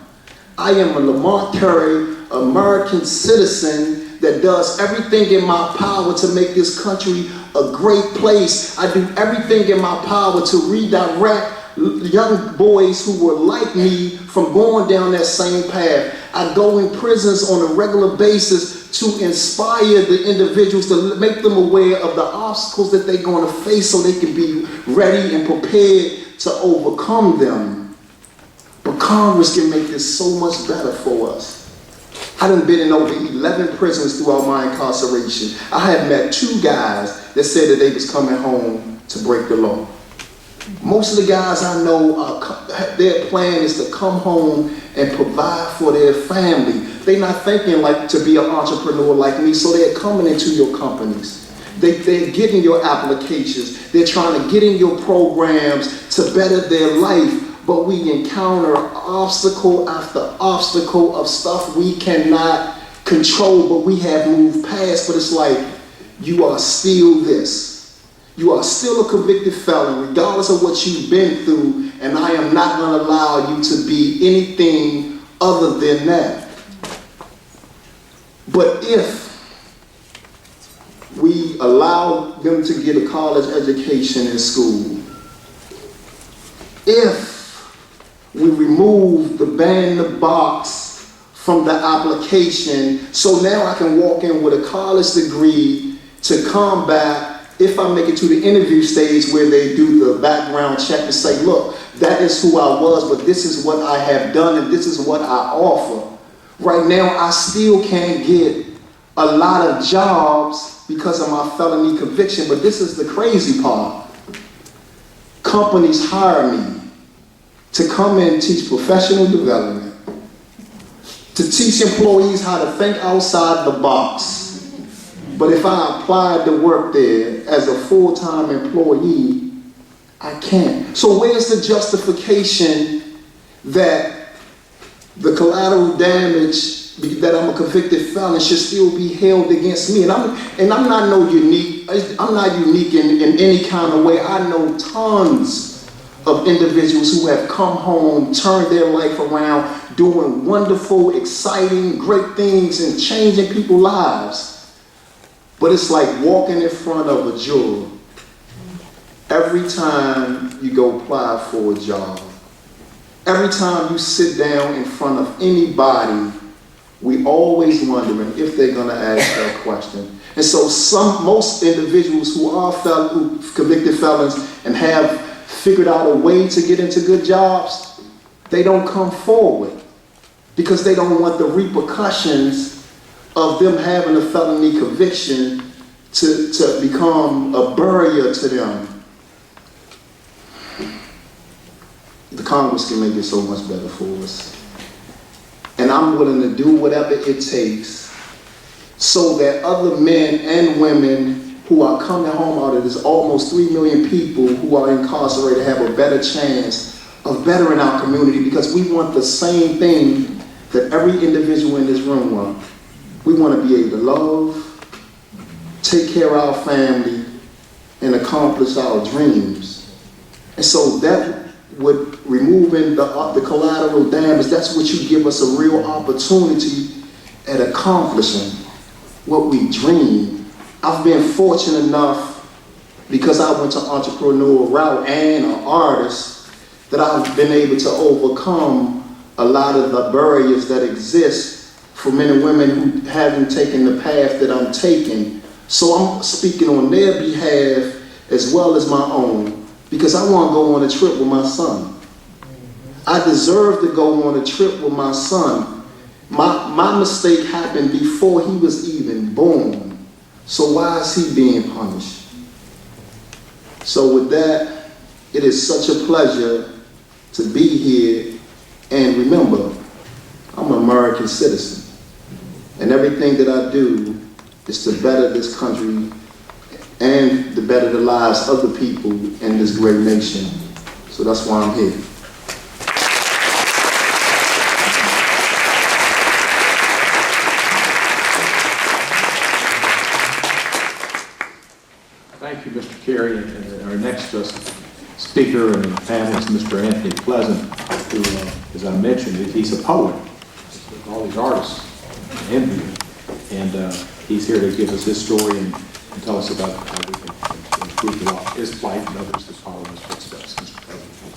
I am a Lamont Curry, American citizen that does everything in my power to make this country a great place. I do everything in my power to redirect young boys who were like me from going down that same path. I go in prisons on a regular basis to inspire the individuals, to make them aware of the obstacles that they're going to face so they can be ready and prepared to overcome them. But Congress can make this so much better for us. I done been in over 11 prisons throughout my incarceration. I have met 2 guys that said that they was coming home to break the law. Most of the guys I know, their plan is to come home and provide for their family. They're not thinking like to be an entrepreneur like me, so they're coming into your companies. They're getting your applications. They're trying to get in your programs to better their life. But we encounter obstacle after obstacle of stuff we cannot control, but we have moved past. But it's like, you are still this. You are still a convicted felon, regardless of what you've been through, and I am not going to allow you to be anything other than that. But if we allow them to get a college education in school, if we remove the ban the box from the application, so now I can walk in with a college degree to combat if I make it to the interview stage where they do the background check and say, look, that is who I was, but this is what I have done and this is what I offer. Right now, I still can't get a lot of jobs because of my felony conviction, but this is the crazy part. Companies hire me to come and teach professional development, to teach employees how to think outside the box. But if I applied to work there as a full-time employee, I can't. So where's the justification that the collateral damage that I'm a convicted felon should still be held against me? And I'm not unique in any kind of way. I know tons of individuals who have come home, turned their life around, doing wonderful, exciting, great things and changing people's lives. But it's like walking in front of a juror every time you go apply for a job. Every time you sit down in front of anybody, we always wondering if they're going to ask that question. And so most individuals who are convicted felons and have figured out a way to get into good jobs, they don't come forward because they don't want the repercussions of them having a felony conviction to become a barrier to them. The Congress can make it so much better for us. And I'm willing to do whatever it takes so that other men and women who are coming home out of this almost 3 million people who are incarcerated have a better chance of bettering our community, because we want the same thing that every individual in this room wants. We want to be able to love, take care of our family, and accomplish our dreams. And so that would removing the collateral damage, that's what you give us a real opportunity at accomplishing what we dream. I've been fortunate enough, because I went to entrepreneurial route and an artist, that I've been able to overcome a lot of the barriers that exist for men and women who haven't taken the path that I'm taking. So I'm speaking on their behalf as well as my own, because I want to go on a trip with my son. I deserve to go on a trip with my son. My mistake happened before he was even born. So why is he being punished? So with that, it is such a pleasure to be here. And remember, I'm an American citizen. And everything that I do is to better this country and to better the lives of the people in this great nation. So that's why I'm here. Thank you, Mr. Carey. And our next speaker and panelist, Mr. Anthony Pleasant, who, as I mentioned, he's a poet. All these artists envy him. And he's here to give us his story and tell us about how we can improve the law, his plight, and others that follow his footsteps. Mr. President.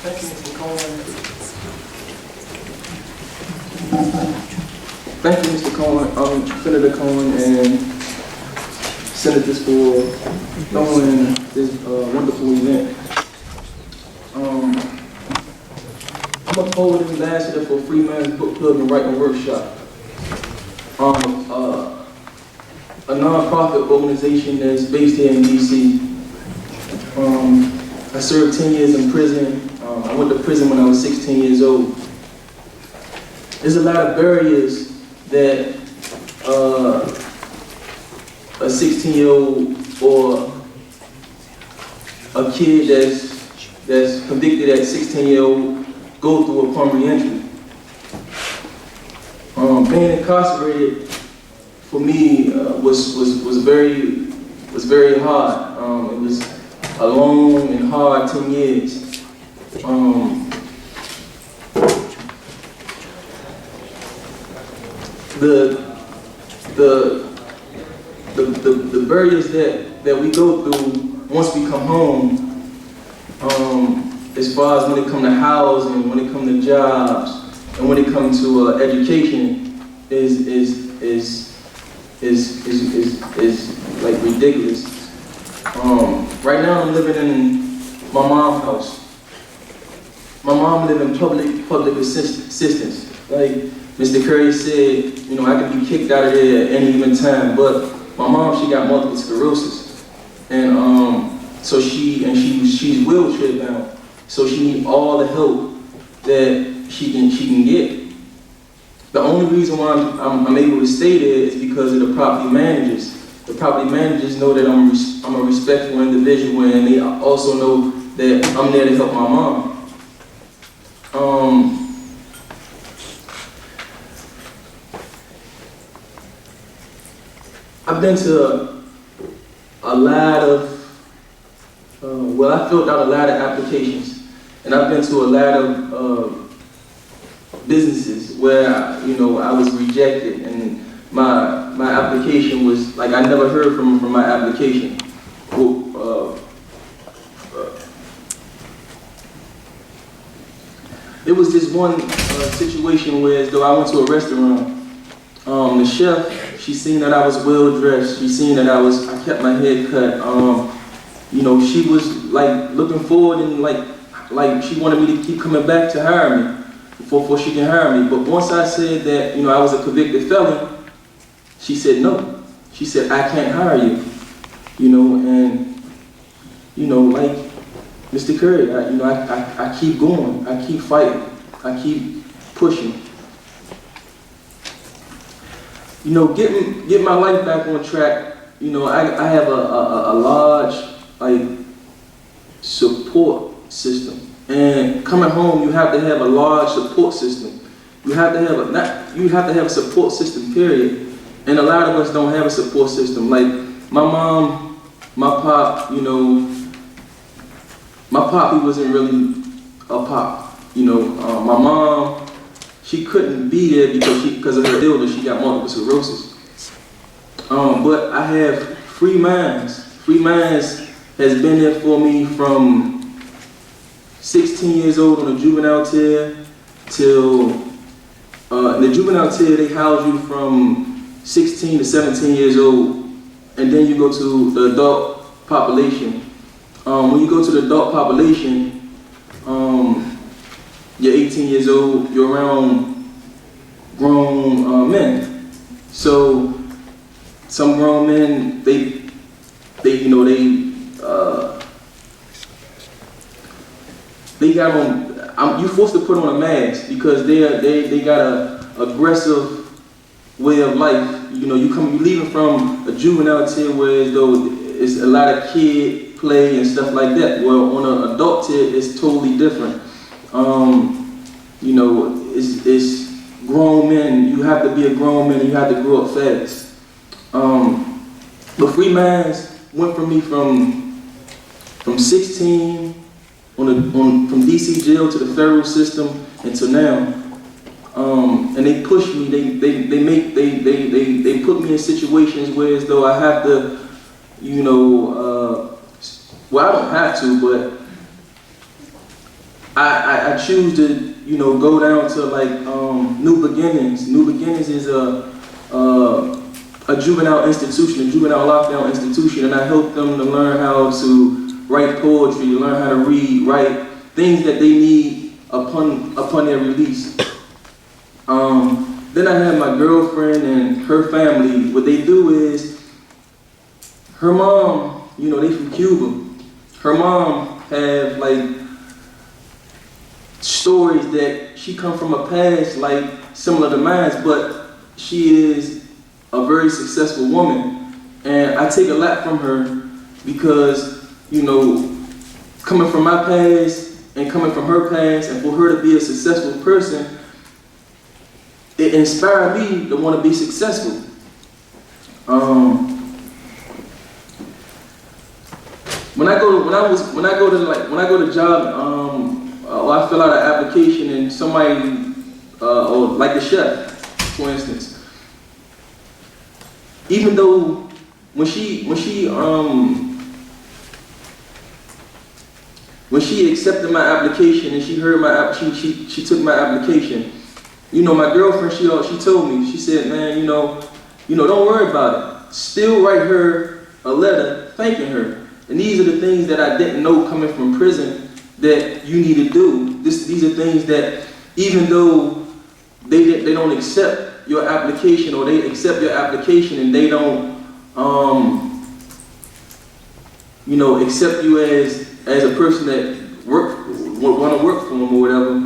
Thank you, Mr. Cohen. Thank you, Mr. Cohen, Senator Cohen, and Senators for throwing this wonderful event. I'm a poet ambassador for Freeman's Book Club and Writing Workshop. A non-profit organization that's based here in DC. I served 10 years in prison. I went to prison when I was 16 years old. There's a lot of barriers that a 16-year-old or a kid that's convicted at 16-year-old go through upon reentry. Being incarcerated for me was very hard. It was a long and hard 10 years. The barriers that we go through once we come home, as far as when it comes to housing, when it comes to jobs, and when it comes to education, is like ridiculous. Right now I'm living in my mom's house. My mom live in public assistance. Like Mr. Curry said, you know, I could be kicked out of there at any given time, but my mom, she got multiple sclerosis. And so she's wheelchair bound. So she needs all the help that she can get. The only reason why I'm able to stay there is because of the property managers. The property managers know that I'm a respectful individual, and they also know that I'm there to help my mom. I've been to a lot of, I filled out a lot of applications, and I've been to a lot of businesses where, you know, I was rejected, and my application was, like, I never heard from my application. There was this one situation where, as though I went to a restaurant, the chef, she seen that I was well dressed. She seen that I kept my hair cut. You know, she was like looking forward and like she wanted me to keep coming back to hire me before she can hire me. But once I said that, you know, I was a convicted felon, she said no. She said, I can't hire you. You know, and you know, like Mr. Curry, I keep going, I keep fighting, I keep pushing. You know, get my life back on track. You know, I have a large, like, support system. And coming home, you have to have a large support system. You have to have a support system, period. And a lot of us don't have a support system. Like my mom, my pop, you know, my pop, he wasn't really a pop. You know, my mom, she couldn't be there because of her illness. She got multiple sclerosis. But I have free minds. Free minds has been there for me from 16 years old on a juvenile tier till, in the juvenile tier, they house you from 16 to 17 years old. And then you go to the adult population. When you go to the adult population, you're 18 years old, you're around grown men. So some grown men, they got on, you're forced to put on a mask because they got a aggressive way of life. You know, you leaving from a juvenile tier where as though it's a lot of kid play and stuff like that. Well, on an adult tier, it's totally different. You know, it's grown men. You have to be a grown man. You have to grow up fast. But free minds went for me from 16 from DC jail to the federal system until now. And they push me. They put me in situations where as though I have to, you know, well, I don't have to, but I choose to, you know, go down to like New Beginnings. New Beginnings is a juvenile institution, a juvenile lockdown institution, and I help them to learn how to write poetry, learn how to read, write things that they need upon their release. Then I have my girlfriend and her family. What they do is, her mom, you know, they from Cuba. Her mom have like stories that she come from a past like similar to mine, but she is a very successful woman. And I take a lot from her because, you know, coming from my past and coming from her past, and for her to be a successful person, it inspired me to want to be successful. When I go to job, or I fill out an application and somebody, or like the chef, for instance, even though when she accepted my application and she heard she took my application, you know, my girlfriend, she told me, she said, man, you know, don't worry about it. Still write her a letter thanking her. And these are the things that I didn't know coming from prison that you need to do. These are things that even though they don't accept your application, or they accept your application and they don't, you know, accept you as a person that want to work for them or whatever,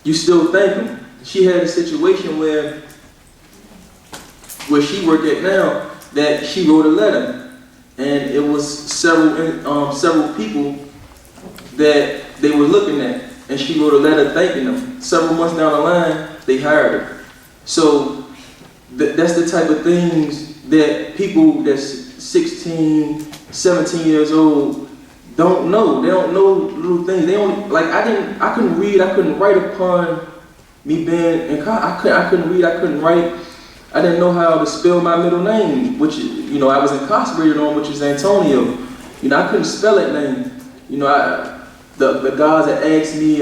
you still thank them. She had a situation where she worked at now, that she wrote a letter. And it was several people that they were looking at, and she wrote a letter thanking them. Several months down the line, they hired her. So that's the type of things that people that's 16, 17 years old don't know. They don't know little things. They only, like, I couldn't read, I couldn't write upon me being in college. I couldn't read, I couldn't write. I didn't know how to spell my middle name, which, you know, I was incarcerated on, which is Antonio. You know, I couldn't spell that name. You know, the guys that asked me,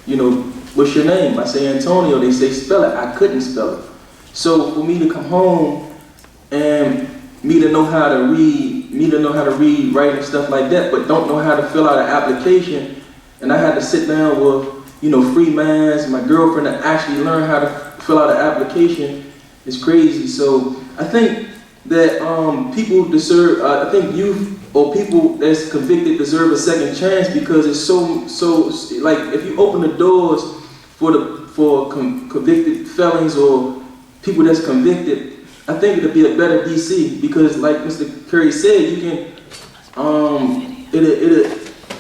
you know, what's your name? I say Antonio. They say spell it. I couldn't spell it. So for me to come home and me to know how to read, write, and stuff like that, but don't know how to fill out an application, and I had to sit down with, you know, free minds, my girlfriend, to actually learn how to fill out an application is crazy. So I think that people deserve, I think youth or people that's convicted deserve a second chance, because it's so like, if you open the doors for convicted felons or people that's convicted, I think it'll be a better DC, because like Mr. Curry said, you can,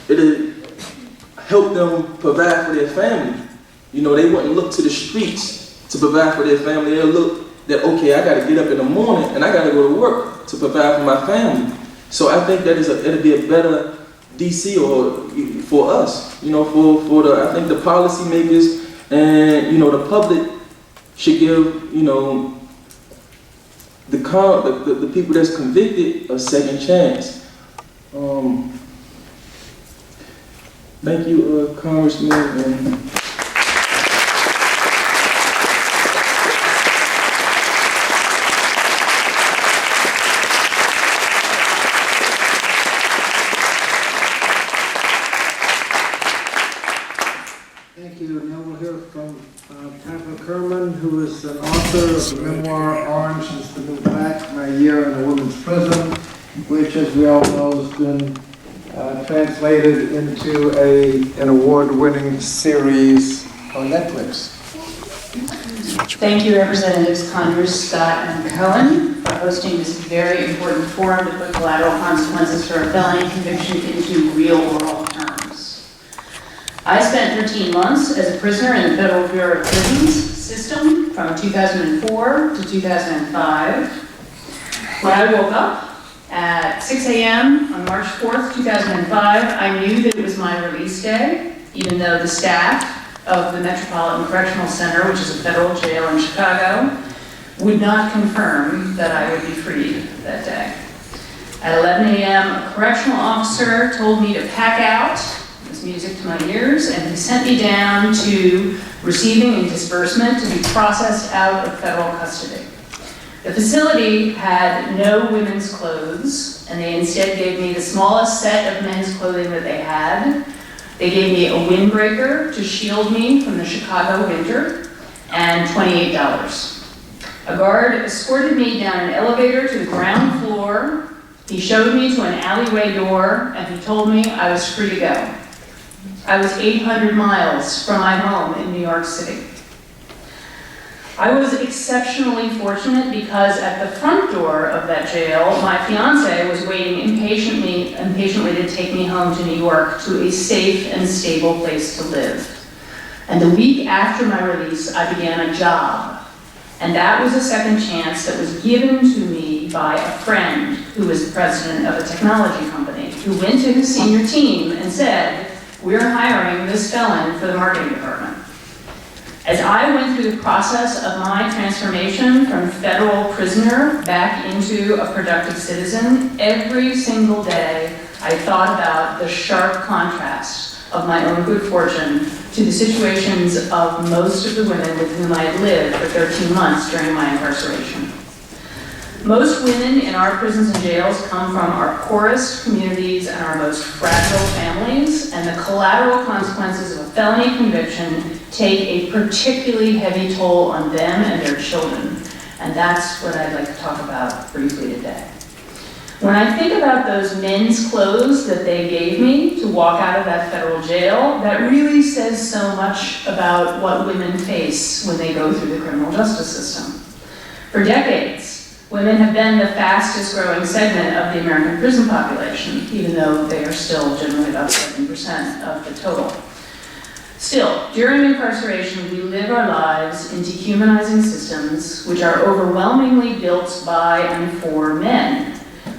it'll help them provide for their family. You know, they wouldn't look to the streets to provide for their family. They'll look that, okay, I gotta get up in the morning and I gotta go to work to provide for my family. So I think that it'll be a better DC or for us, you know, I think the policymakers and, you know, the public should give, you know, the people that's convicted a second chance. Thank you, Congressman. Thank you. Now we'll hear from Pamela Kerman, who is an author of the memoir Orange is the New Black, My Year in a Women's Prison, which, as we all know, has been translated into an award-winning series on Netflix. Thank you, Representatives Conyers, Scott, and Cohen, for hosting this very important forum to put collateral consequences for a felony conviction into real-world terms. I spent 13 months as a prisoner in the Federal Bureau of Prisons system from 2004 to 2005. When I woke up at 6 a.m. on March 4th, 2005, I knew that it was my release day, even though the staff of the Metropolitan Correctional Center, which is a federal jail in Chicago, would not confirm that I would be freed that day. At 11 a.m., a correctional officer told me to pack out. It was music to my ears, and he sent me down to receiving and disbursement to be processed out of federal custody. The facility had no women's clothes, and they instead gave me the smallest set of men's clothing that they had. They gave me a windbreaker to shield me from the Chicago winter, and $28. A guard escorted me down an elevator to the ground floor. He showed me to an alleyway door, and he told me I was free to go. I was 800 miles from my home in New York City. I was exceptionally fortunate because at the front door of that jail, my fiance was waiting impatiently to take me home to New York to a safe and stable place to live. And the week after my release, I began a job. And that was a second chance that was given to me by a friend who was the president of a technology company, who went to his senior team and said, "We're hiring this felon for the marketing department." As I went through the process of my transformation from federal prisoner back into a productive citizen, every single day I thought about the sharp contrast of my own good fortune to the situations of most of the women with whom I had lived for 13 months during my incarceration. Most women in our prisons and jails come from our poorest communities and our most fragile families, and the collateral consequences of a felony conviction take a particularly heavy toll on them and their children. And that's what I'd like to talk about briefly today. When I think about those men's clothes that they gave me to walk out of that federal jail, that really says so much about what women face when they go through the criminal justice system. For decades, women have been the fastest growing segment of the American prison population, even though they are still generally about 7% of the total. Still, during incarceration, we live our lives in dehumanizing systems which are overwhelmingly built by and for men.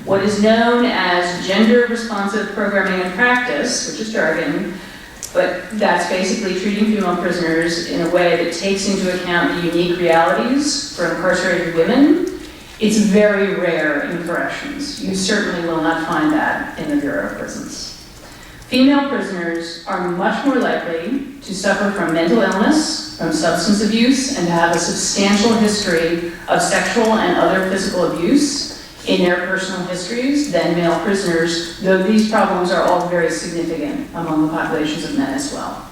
What is known as gender-responsive programming and practice, which is jargon, but that's basically treating female prisoners in a way that takes into account the unique realities for incarcerated women. It's very rare in corrections. You certainly will not find that in the Bureau of Prisons. Female prisoners are much more likely to suffer from mental illness, from substance abuse, and to have a substantial history of sexual and other physical abuse in their personal histories than male prisoners, though these problems are all very significant among the populations of men as well.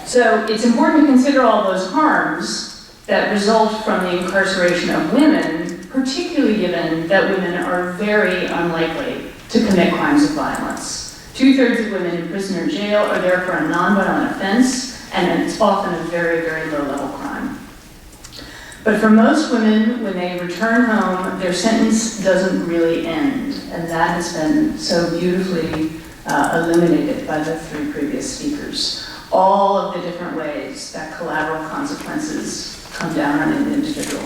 So it's important to consider all those harms that result from the incarceration of women, particularly given that women are very unlikely to commit crimes of violence. 2/3 of women in prison or jail are there for a nonviolent offense, and it's often a very, very low-level crime. But for most women, when they return home, their sentence doesn't really end, and that has been so beautifully illuminated by the three previous speakers. All of the different ways that collateral consequences come down on an individual.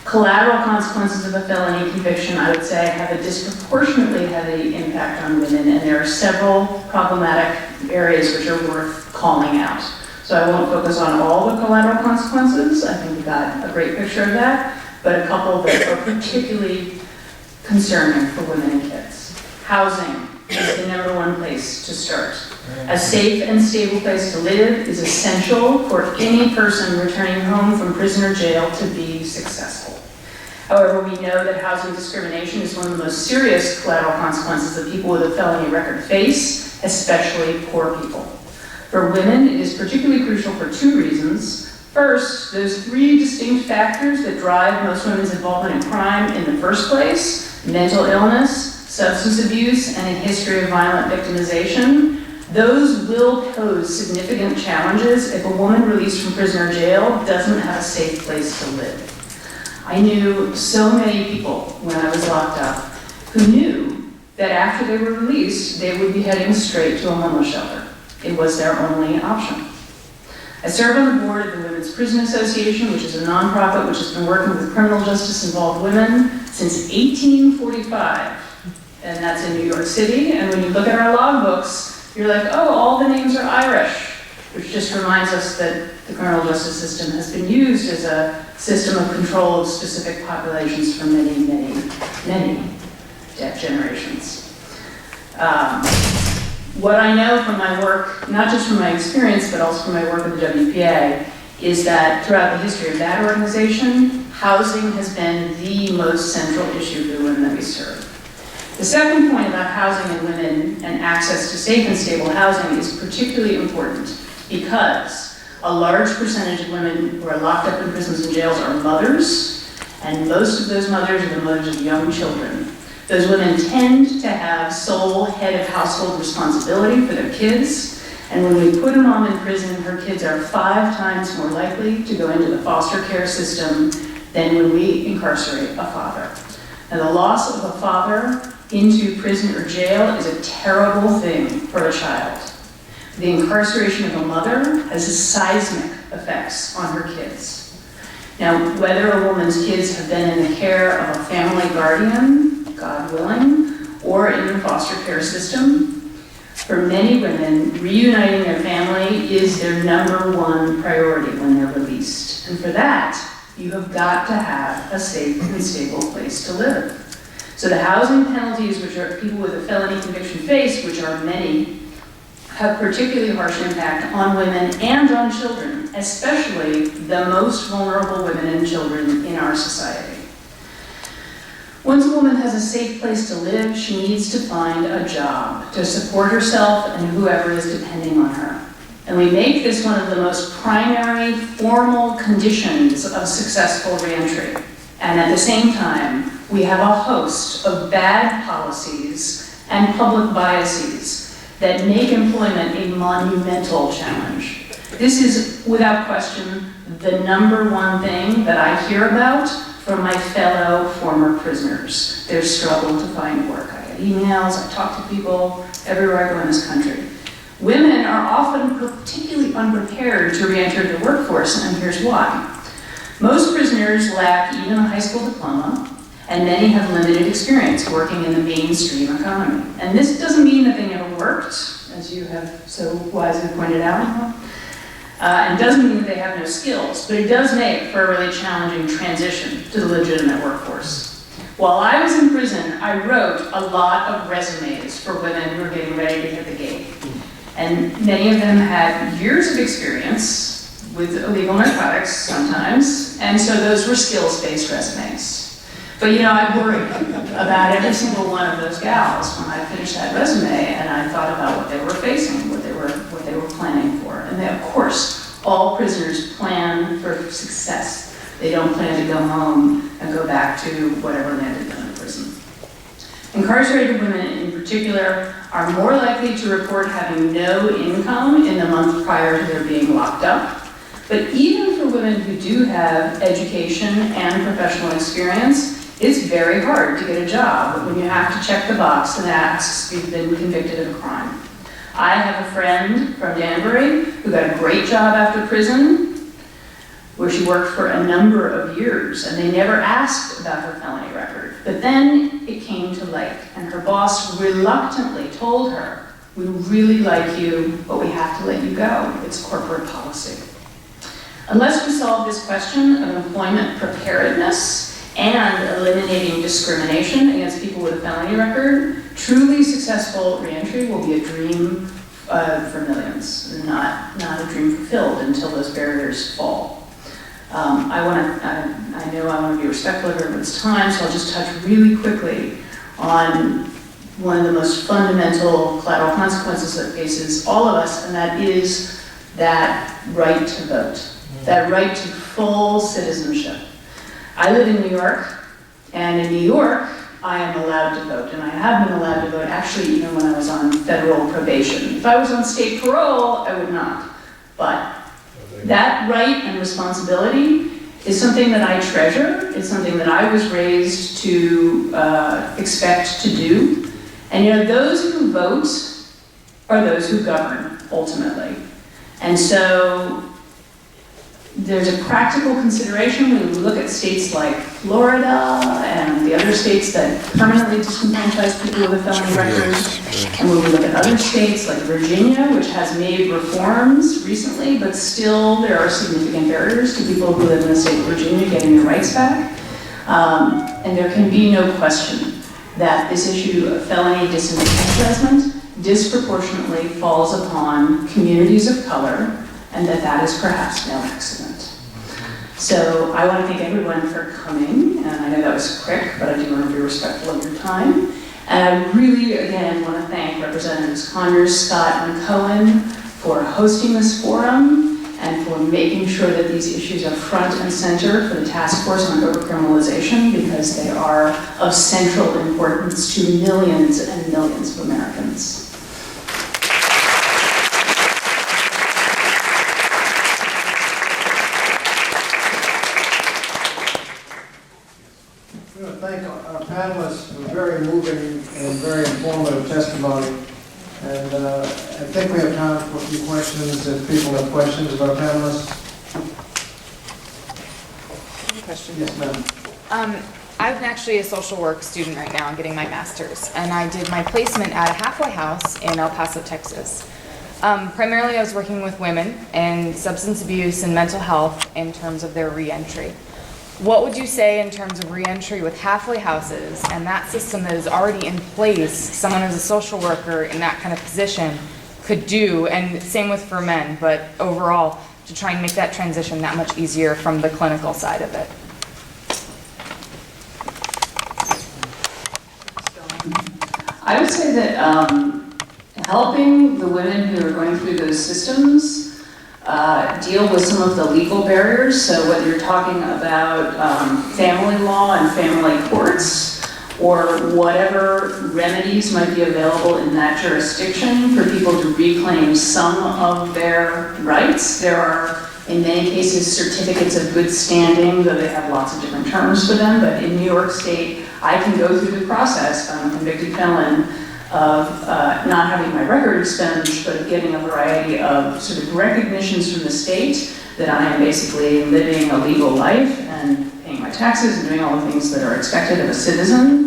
Collateral consequences of a felony conviction, I would say, have a disproportionately heavy impact on women, and there are several problematic areas which are worth calling out. So I won't focus on all the collateral consequences. I think we got a great picture of that, but a couple that are particularly concerning for women and kids. Housing is the number one place to start. A safe and stable place to live is essential for any person returning home from prison or jail to be successful. However, we know that housing discrimination is one of the most serious collateral consequences that people with a felony record face, especially poor people. For women, it is particularly crucial for two reasons. First, those three distinct factors that drive most women's involvement in crime in the first place, mental illness, substance abuse, and a history of violent victimization, those will pose significant challenges if a woman released from prison or jail doesn't have a safe place to live. I knew so many people when I was locked up who knew that after they were released, they would be heading straight to a homeless shelter. It was their only option. I serve on the board of the Women's Prison Association, which is a nonprofit which has been working with criminal justice-involved women since 1845, and that's in New York City. And when you look at our logbooks, you're like, oh, all the names are Irish, which just reminds us that the criminal justice system has been used as a system of control of specific populations for many, many, many generations. What I know from my work, not just from my experience, but also from my work with the WPA, is that throughout the history of that organization, housing has been the most central issue for the women that we serve. The second point about housing and women and access to safe and stable housing is particularly important because a large percentage of women who are locked up in prisons and jails are mothers, and most of those mothers are the mothers of young children. Those women tend to have sole head of household responsibility for their kids, And when we put a mom in prison, her kids are 5 times more likely to go into the foster care system than when we incarcerate a father. And the loss of a father into prison or jail is a terrible thing for a child. The incarceration of a mother has seismic effects on her kids. Now, whether a woman's kids have been in the care of a family guardian, God willing, or in the foster care system, for many women, reuniting their family is their #1 priority when they're released. And for that, you have got to have a safe and stable place to live. So the housing penalties which are people with a felony conviction face, which are many, have particularly harsh impact on women and on children, especially the most vulnerable women and children in our society. Once a woman has a safe place to live, she needs to find a job to support herself and whoever is depending on her. And we make this one of the most primary formal conditions of successful reentry. And at the same time, we have a host of bad policies and public biases that make employment a monumental challenge. This is, without question, the #1 thing that I hear about from my fellow former prisoners, their struggle to find work. I get emails, I talk to people everywhere I go in this country. Women are often particularly unprepared to re-enter the workforce, and here's why. Most prisoners lack even a high school diploma, and many have limited experience working in the mainstream economy. And this doesn't mean that they never worked, as you have so wisely pointed out. And doesn't mean that they have no skills, but it does make for a really challenging transition to the legitimate workforce. While I was in prison, I wrote a lot of resumes for women who were getting ready to hit the gate. And many of them had years of experience with illegal narcotics sometimes, and so those were skills-based resumes. But you know, I worried about every single one of those gals when I finished that resume, and I thought about what they were facing, what they were planning for. And they, of course, all prisoners plan for success. They don't plan to go home and go back to whatever they had done in prison. Incarcerated women in particular are more likely to report having no income in the month prior to their being locked up. But even for women who do have education and professional experience, it's very hard to get a job when you have to check the box and ask if you've been convicted of a crime. I have a friend from Danbury who got a great job after prison, where she worked for a number of years, and they never asked about her felony record. But then it came to light, and her boss reluctantly told her, "We really like you, but we have to let you go. It's corporate policy." Unless we solve this question of employment preparedness and eliminating discrimination against people with a felony record, truly successful reentry will be a dream for millions, and not a dream fulfilled until those barriers fall. I know I want to be respectful of everyone's time, so I'll just touch really quickly on one of the most fundamental collateral consequences that faces all of us, and that is that right to vote, that right to full citizenship. I live in New York, and in New York, I am allowed to vote, and I have been allowed to vote actually even when I was on federal probation. If I was on state parole, I would not. But that right and responsibility is something that I treasure. It's something that I was raised to expect to do. And you know, those who vote are those who govern, ultimately. And so there's a practical consideration when we look at states like Florida and the other states that permanently disenfranchise people with a felony record. And when we look at other states like Virginia, which has made reforms recently, but still there are significant barriers to people who live in the state of Virginia getting their rights back. And there can be no question that this issue of felony disenfranchisement disproportionately falls upon communities of color, and that is perhaps no accident. So I want to thank everyone for coming, and I know that was quick, but I do want to be respectful of your time. And I really, again, want to thank Representatives Conyers, Scott, and Cohen for hosting this forum and for making sure that these issues are front and center for the Task Force on Overcriminalization, because they are of central importance to millions and millions of Americans. panelists for very moving and very informative testimony. And I think we have time for a few questions, if people have questions of our panelists. Question. Yes, ma'am. I'm actually a social work student right now. I'm getting my master's, and I did my placement at a halfway house in El Paso, Texas. Primarily, I was working with women and substance abuse and mental health in terms of their reentry. What would you say in terms of reentry with halfway houses and that system that is already in place, someone who's a social worker in that kind of position could do, and same with for men, but overall, to try and make that transition that much easier from the clinical side of it? I would say that helping the women who are going through those systems deal with some of the legal barriers. So whether you're talking about family law and family courts, or whatever remedies might be available in that jurisdiction for people to reclaim some of their rights. There are, in many cases, certificates of good standing, though they have lots of different terms for them. But in New York State, I can go through the process. I'm a convicted felon of not having my record expunged, but of getting a variety of sort of recognitions from the state that I am basically living a legal life and paying my taxes and doing all the things that are expected of a citizen.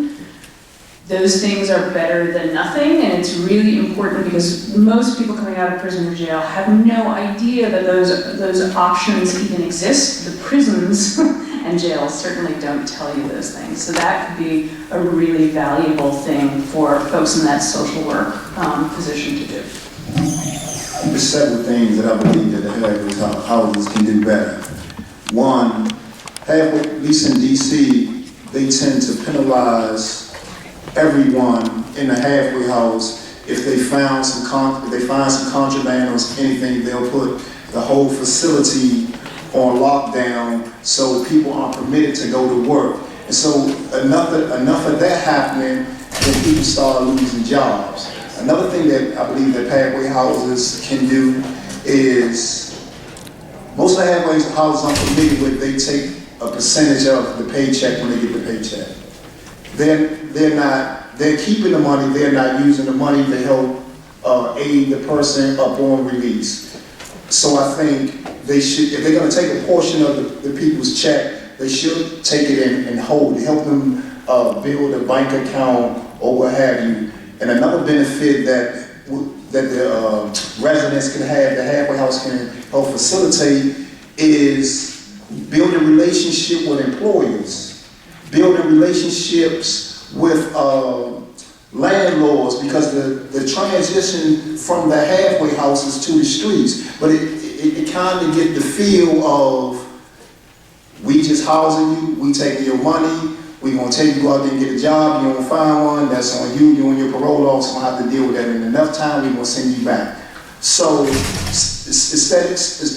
Those things are better than nothing, and it's really important because most people coming out of prison or jail have no idea that those options even exist. The prisons and jails certainly don't tell you those things. So that could be a really valuable thing for folks in that social work position to do. There's several things that I believe that the halfway houses can do better. One, halfway, at least in DC, they tend to penalize everyone in the halfway house. If they find some contraband or anything, they'll put the whole facility on lockdown so people aren't permitted to go to work. And so enough of that happening, then people start losing jobs. Another thing that I believe that halfway houses can do is, most of the halfway houses I'm familiar with, they take a percentage of the paycheck when they get the paycheck. They're keeping the money, they're not using the money to help aid the person up on release. So I think they should, if they're going to take a portion of the people's check, they should take it in and hold it, help them build a bank account or what have you. And another benefit that the residents can have, the halfway house can help facilitate, is building relationship with employers, building relationships with landlords, because the transition from the halfway houses to the streets, but it kind of get the feel of, we just housing you, we taking your money, we gonna take you out there and get a job, you don't find one, that's on you, you and your parole officer gonna have to deal with that in enough time, we gonna send you back. So they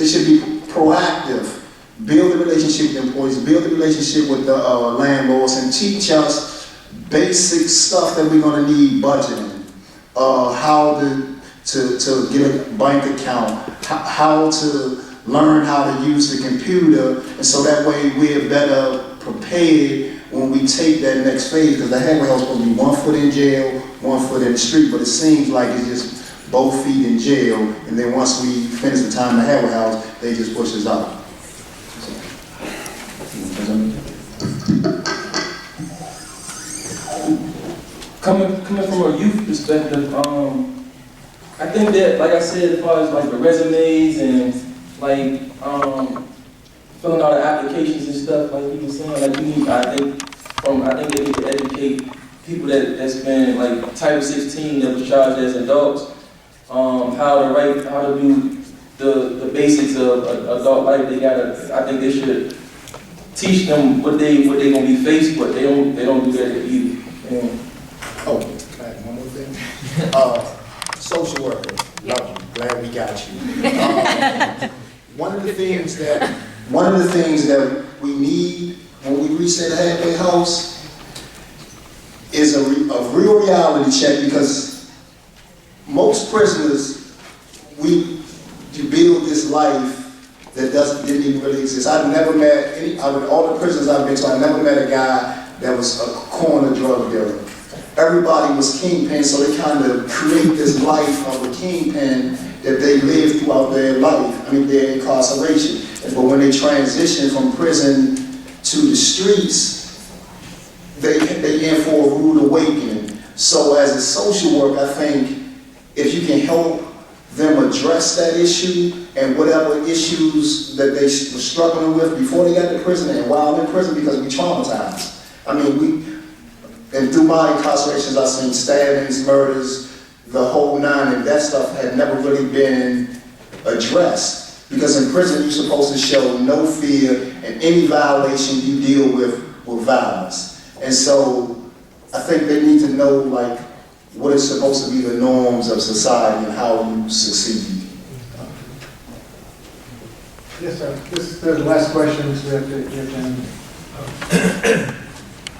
should be proactive, build a relationship with employees, build a relationship with the landlords, and teach us basic stuff that we're gonna need: budgeting, how to get a bank account, how to learn how to use the computer, and so that way we're better prepared when we take that next phase. Because the halfway house is supposed to be 1 foot in jail, 1 foot in the street, but it seems like it's just both feet in jail, and then once we finish the time in the halfway house, they just push us out. Coming from a youth perspective, I think that, like I said, as far as like the resumes and like filling out the applications and stuff, like you were saying, like you need, I think they need to educate people that's been like Title 16 that was charged as adults, how to do the basics of adult life. I think they should teach them what they gonna be faced with. They don't do that either. And, oh, one more thing. Social worker, love you. Glad we got you. One of the things that we need when we reach that halfway house is a real reality check, because most prisoners, we build this life that didn't even really exist. I've never met all the prisoners I've been to, I never met a guy that was a corner drug dealer. Everybody was kingpin, so they kind of create this life of a kingpin that they live throughout their life, their incarceration. But when they transition from prison to the streets, they in for a rude awakening. So as a social work, I think if you can help them address that issue and whatever issues that they were struggling with before they got to prison and while in prison, because we traumatized. And through my incarcerations, I've seen stabbings, murders, the whole nine, and that stuff had never really been addressed. Because in prison, you're supposed to show no fear, and any violation you deal with violence. And so I think they need to know like what is supposed to be the norms of society and how you succeed. Yes, sir. This is the last questions that you can.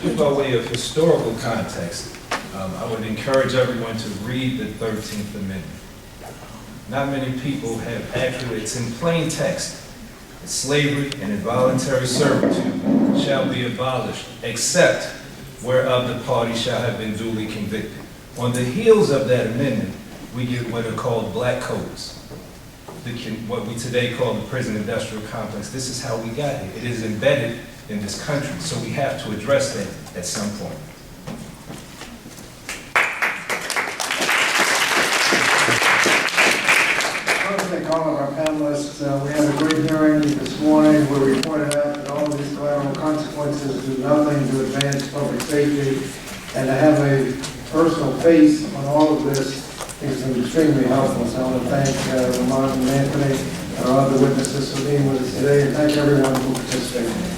Just by way of historical context, I would encourage everyone to read the 13th Amendment. Not many people have it's in plain text. Slavery and involuntary servitude shall be abolished, except whereof the party shall have been duly convicted. On the heels of that amendment, we get what are called black codes, what we today call the prison industrial complex. This is how we got here. It is embedded in this country, so we have to address that at some point. I want to thank all of our panelists. We had a great hearing this morning where we pointed out that all of these collateral consequences do nothing to advance public safety, and to have a personal face on all of this is extremely helpful. So I want to thank Lamont and Anthony and our other witnesses for being with us today, and thank everyone who participated.